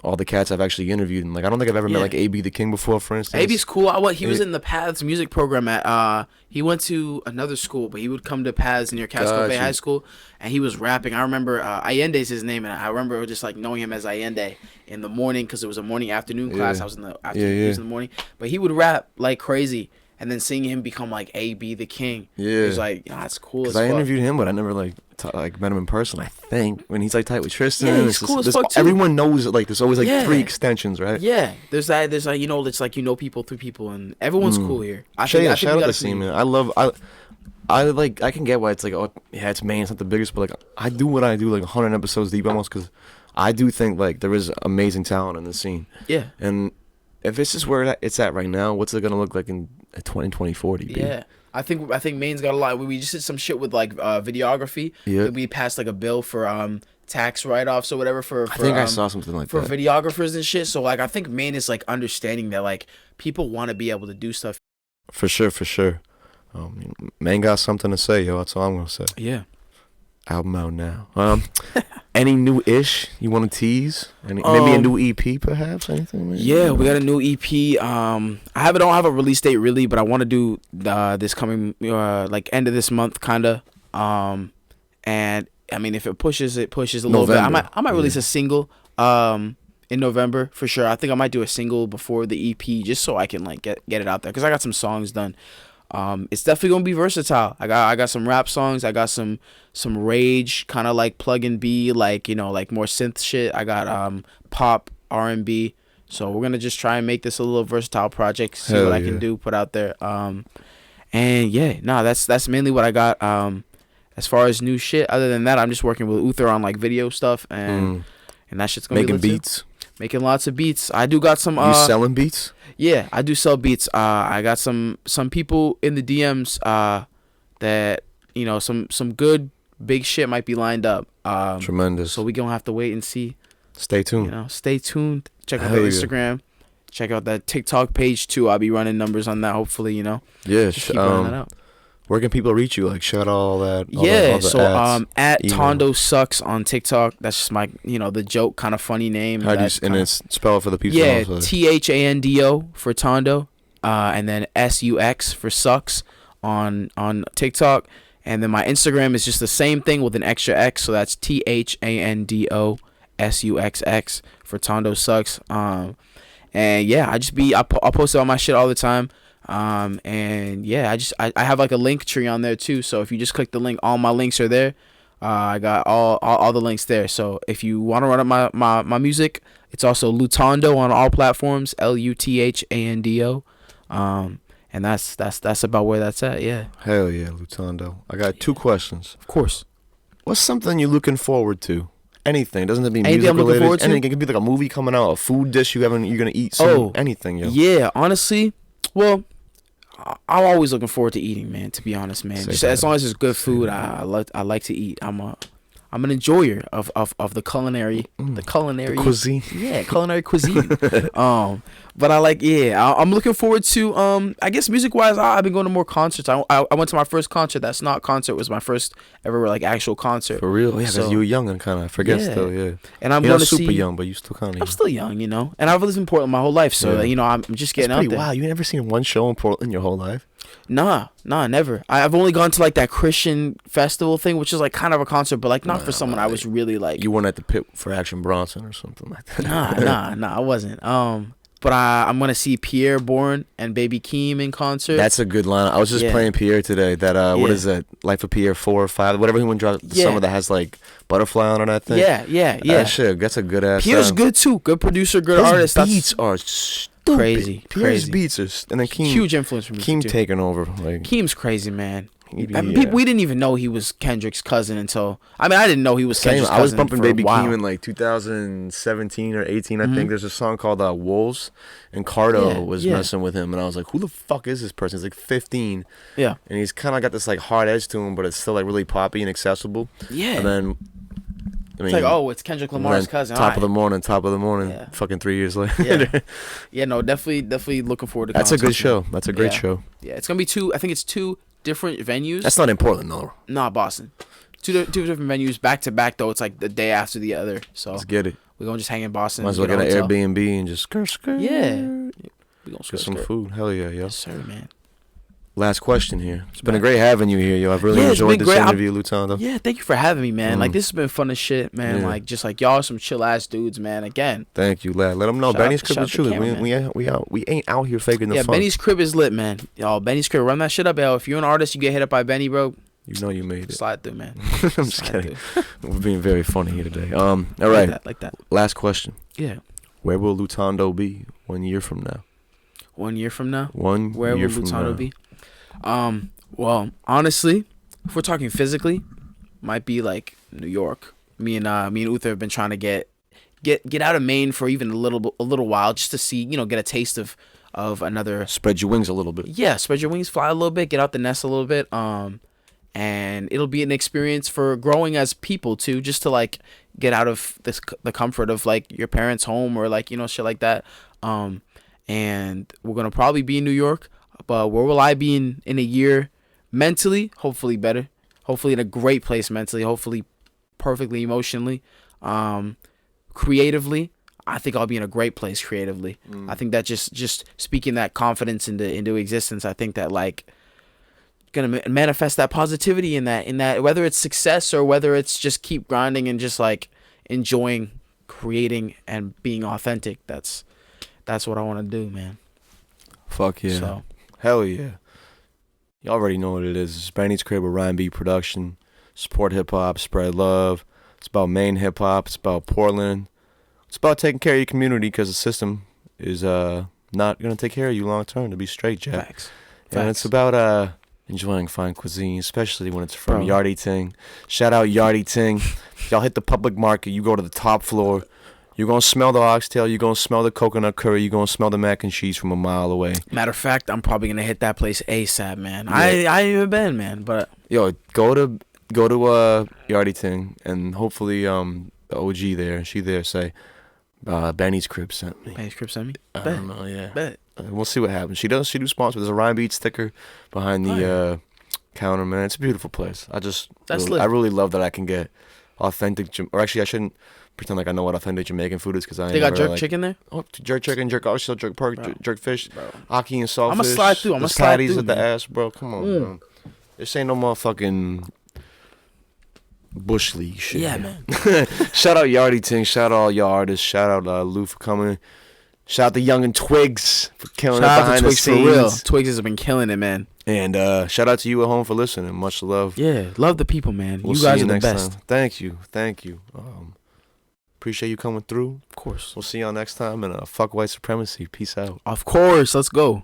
all the cats I've actually interviewed, and like I don't think I've ever met like AB the King before, for instance. AB's cool. He was in the Paths music program at he went to another school, but he would come to Paths near Casco Bay High School, and he was rapping. I remember Allende's his name, and I remember just like knowing him as Allende in the morning because it was a morning afternoon class. I was in the afternoon, he was in the morning, but he would rap like crazy. And then seeing him become like AB the King, it was like, that's cool as fuck. I interviewed him, but I never like met him in person. I think when he's like tight with Tristan, he's cool as fuck too. Everyone knows like there's always like 3 extensions, right? Yeah, there's like it's like people through people, and everyone's cool here. Shout out to scene, man. I can get why it's like, oh yeah, it's Maine, it's not the biggest, but like I do what I do like 100 episodes deep almost, because I do think like there is amazing talent in the scene. Yeah, and if this is where it's at right now, what's it gonna look like in 2020-40? Yeah, I think Maine's got a lot. We just did some shit with like videography. Yeah, we passed like a bill for tax write-offs or whatever for I think I saw something like for that. videographers and shit. So like I think Maine is like understanding that like people want to be able to do stuff. For sure. Maine got something to say, yo. That's all I'm gonna say. Yeah. Album out now. Any new ish you want to tease? Maybe a new EP, perhaps? Anything? Maybe? Yeah, we got a new EP. I don't have a release date really, but I want to do this coming like end of this month, kinda. And I mean, if it pushes a little bit. I might release a single in November for sure. I think I might do a single before the EP just so I can like get it out there because I got some songs done. It's definitely gonna be versatile. I got some rap songs. I got some rage, kind of like plug and B, like like more synth shit. I got pop, R&B. So we're gonna just try and make this a little versatile project. See what I can do, put out there. And yeah, that's mainly what I got. As far as new shit, other than that, I'm just working with Uther on like video stuff and that shit's gonna be making beats. Too. Making lots of beats. I do got some. You selling beats? Yeah, I do sell beats. I got some people in the DMs that some good big shit might be lined up. Tremendous. So we gonna have to wait and see. Stay tuned. Stay tuned. Check out the Instagram. Check out that TikTok page too. I'll be running numbers on that. Hopefully, Yeah. Just keep running that out. Where can people reach you? Like, shout out all that. At Tondo Sucks on TikTok. That's just my, the joke kind of funny name. How do you and it's spelled for the people? Yeah, THANDO for Tondo, and then SUX for Sucks on TikTok, and then my Instagram is just the same thing with an extra X, so that's THANDO SUXX for Tondo Sucks. And yeah, I'll post all my shit all the time. And yeah, I have like a link tree on there too. So if you just click the link, all my links are there. I got all the links there. So if you want to run up my music, it's also Lutando on all platforms, LUTHANDO. And that's about where that's at. Yeah. Hell yeah, Lutando. I got 2 questions. Of course. What's something you're looking forward to? Anything. Doesn't have to be music related. Anything. It could be like a movie coming out, a food dish you're gonna eat soon. Anything, yo. Yeah, honestly, well, I'm always looking forward to eating, man. To be honest, man, just as long as it's good food, I like to eat. I'm an enjoyer of the culinary, the cuisine. Yeah, culinary cuisine. But I'm looking forward to I guess music wise, I've been going to more concerts. I went to my first concert. That Snot concert was my first ever like actual concert. For real? Yeah, because you were young and kind of forget still. Yeah. And I'm not super young, but you still kind of. I'm still young, and I've lived in Portland my whole life, so I'm just getting out there. Wow, you never seen one show in Portland your whole life? Nah, never. I've only gone to like that Christian festival thing, which is like kind of a concert, but like not for someone I was really like. You weren't at the pit for Action Bronson or something like that. Nah, I wasn't. But I'm gonna see Pierre Bourne and Baby Keem in concert. That's a good line. I was just playing Pierre today. That what is that? Life of Pierre 4 or 5, whatever he dropped. The summer that has like butterfly on it. I think. Yeah. That shit. That's a good ass. Pierre's good too. Good producer, good artist. Beats are stupid. Pierre's beats are, and then Keem, huge influence from Keem taking over. Like Keem's crazy, man. We didn't even know he was Kendrick's cousin until I didn't know he was Kendrick's cousin. I was bumping Baby Keem in like 2017 or 18. I think there's a song called Wolves, and Cardo was messing with him, and I was like, who the fuck is this person? He's like 15. Yeah. And he's kind of got this like hard edge to him, but it's still like really poppy and accessible. Yeah. And then it's like, it's Kendrick Lamar's cousin. Top of the morning. Fucking 3 years later. Yeah, no, definitely looking forward to. That's a good show. That's a great show. Yeah, it's gonna be 2. I think it's 2 different venues. That's not in Portland, though. Nah, Boston. Two different venues back to back though. It's like the day after the other. So Let's get it. we're gonna just hang in Boston. Might as well get an Airbnb and just skirt. Yeah. We gonna Get some food. Hell yeah, yo. Yes, sir, man. Last question here. It's been a great having you here, yo. I've really enjoyed this interview, Lutando. Yeah, thank you for having me, man. Like, this has been fun as shit, man. Yeah. Like, just like y'all are some chill ass dudes, man. Again. Thank you, lad. Let them know. Benny's Crib is true. We ain't out here faking the fun. Yeah, Benny's Crib is lit, man. Y'all, Benny's Crib, run that shit up, yo. If you're an artist, you get hit up by Benny, bro. You know you made it. Slide through, man. I'm just kidding. We're being very funny here today. All right. Like that. Last question. Yeah. Where will Lutando be 1 year from now? 1 year from now? Where will Lutando be? Well, honestly, if we're talking physically, might be like New York. Me and Uther have been trying to get out of Maine for even a little while, just to see, get a taste of another. Spread your wings a little bit. Yeah, spread your wings, fly a little bit, get out the nest a little bit. And it'll be an experience for growing as people too, just to like get out of the comfort of like your parents' home or like shit like that. And we're gonna probably be in New York, but where will I be in a year? Mentally, hopefully better. Hopefully in a great place mentally. Hopefully perfectly emotionally. Creatively, I think I'll be in a great place creatively. I think that just speaking that confidence into existence. I think that like gonna manifest that positivity in that whether it's success or whether it's just keep grinding and just like enjoying creating and being authentic. That's what I want to do, man. Fuck yeah. So. Hell yeah. You already know what it is. It's Benny's Crib with Ryan B production. Support hip hop, spread love. It's about Maine hip hop. It's about Portland. It's about taking care of your community because the system is not gonna take care of you long term. To be straight, Jack. Facts. And it's about enjoying fine cuisine, especially when it's from Yardie Ting. Shout out Yardie Ting. Y'all hit the public market. You go to the top floor. You're going to smell the oxtail. You're going to smell the coconut curry. You're going to smell the mac and cheese from a mile away. Matter of fact, I'm probably going to hit that place ASAP, man. Yeah. I ain't even been, man. But yo, go to Yardie Ting, and hopefully the OG there, she there, say, Benny's Crib sent me. Benny's Crib sent me? I don't know, yeah. Bet. We'll see what happens. She do sponsor. There's a Ryan Beat sticker behind the counter, man. It's a beautiful place. I really love that I can get authentic, or actually I shouldn't pretend like I know what authentic Jamaican food is because I ain't. They got jerk chicken there? Oh, jerk chicken, jerk oxtail, jerk pork, jerk fish, aki and saltfish. I'm gonna slide through. Patties at the ass, bro. Come on, bro. This ain't no motherfucking bush league shit. Yeah, man. Shout out Yardie Ting. Shout out all y'all artists. Shout out Lou for coming. Shout out the Young and Twigs for killing it behind the scenes. For real. Twigs has been killing it, man. And shout out to you at home for listening. Much love. Yeah, love the people, man. We'll you guys see you are the next best. Time. Thank you. Appreciate you coming through. Of course. We'll see y'all next time. And fuck white supremacy. Peace out. Of course. Let's go.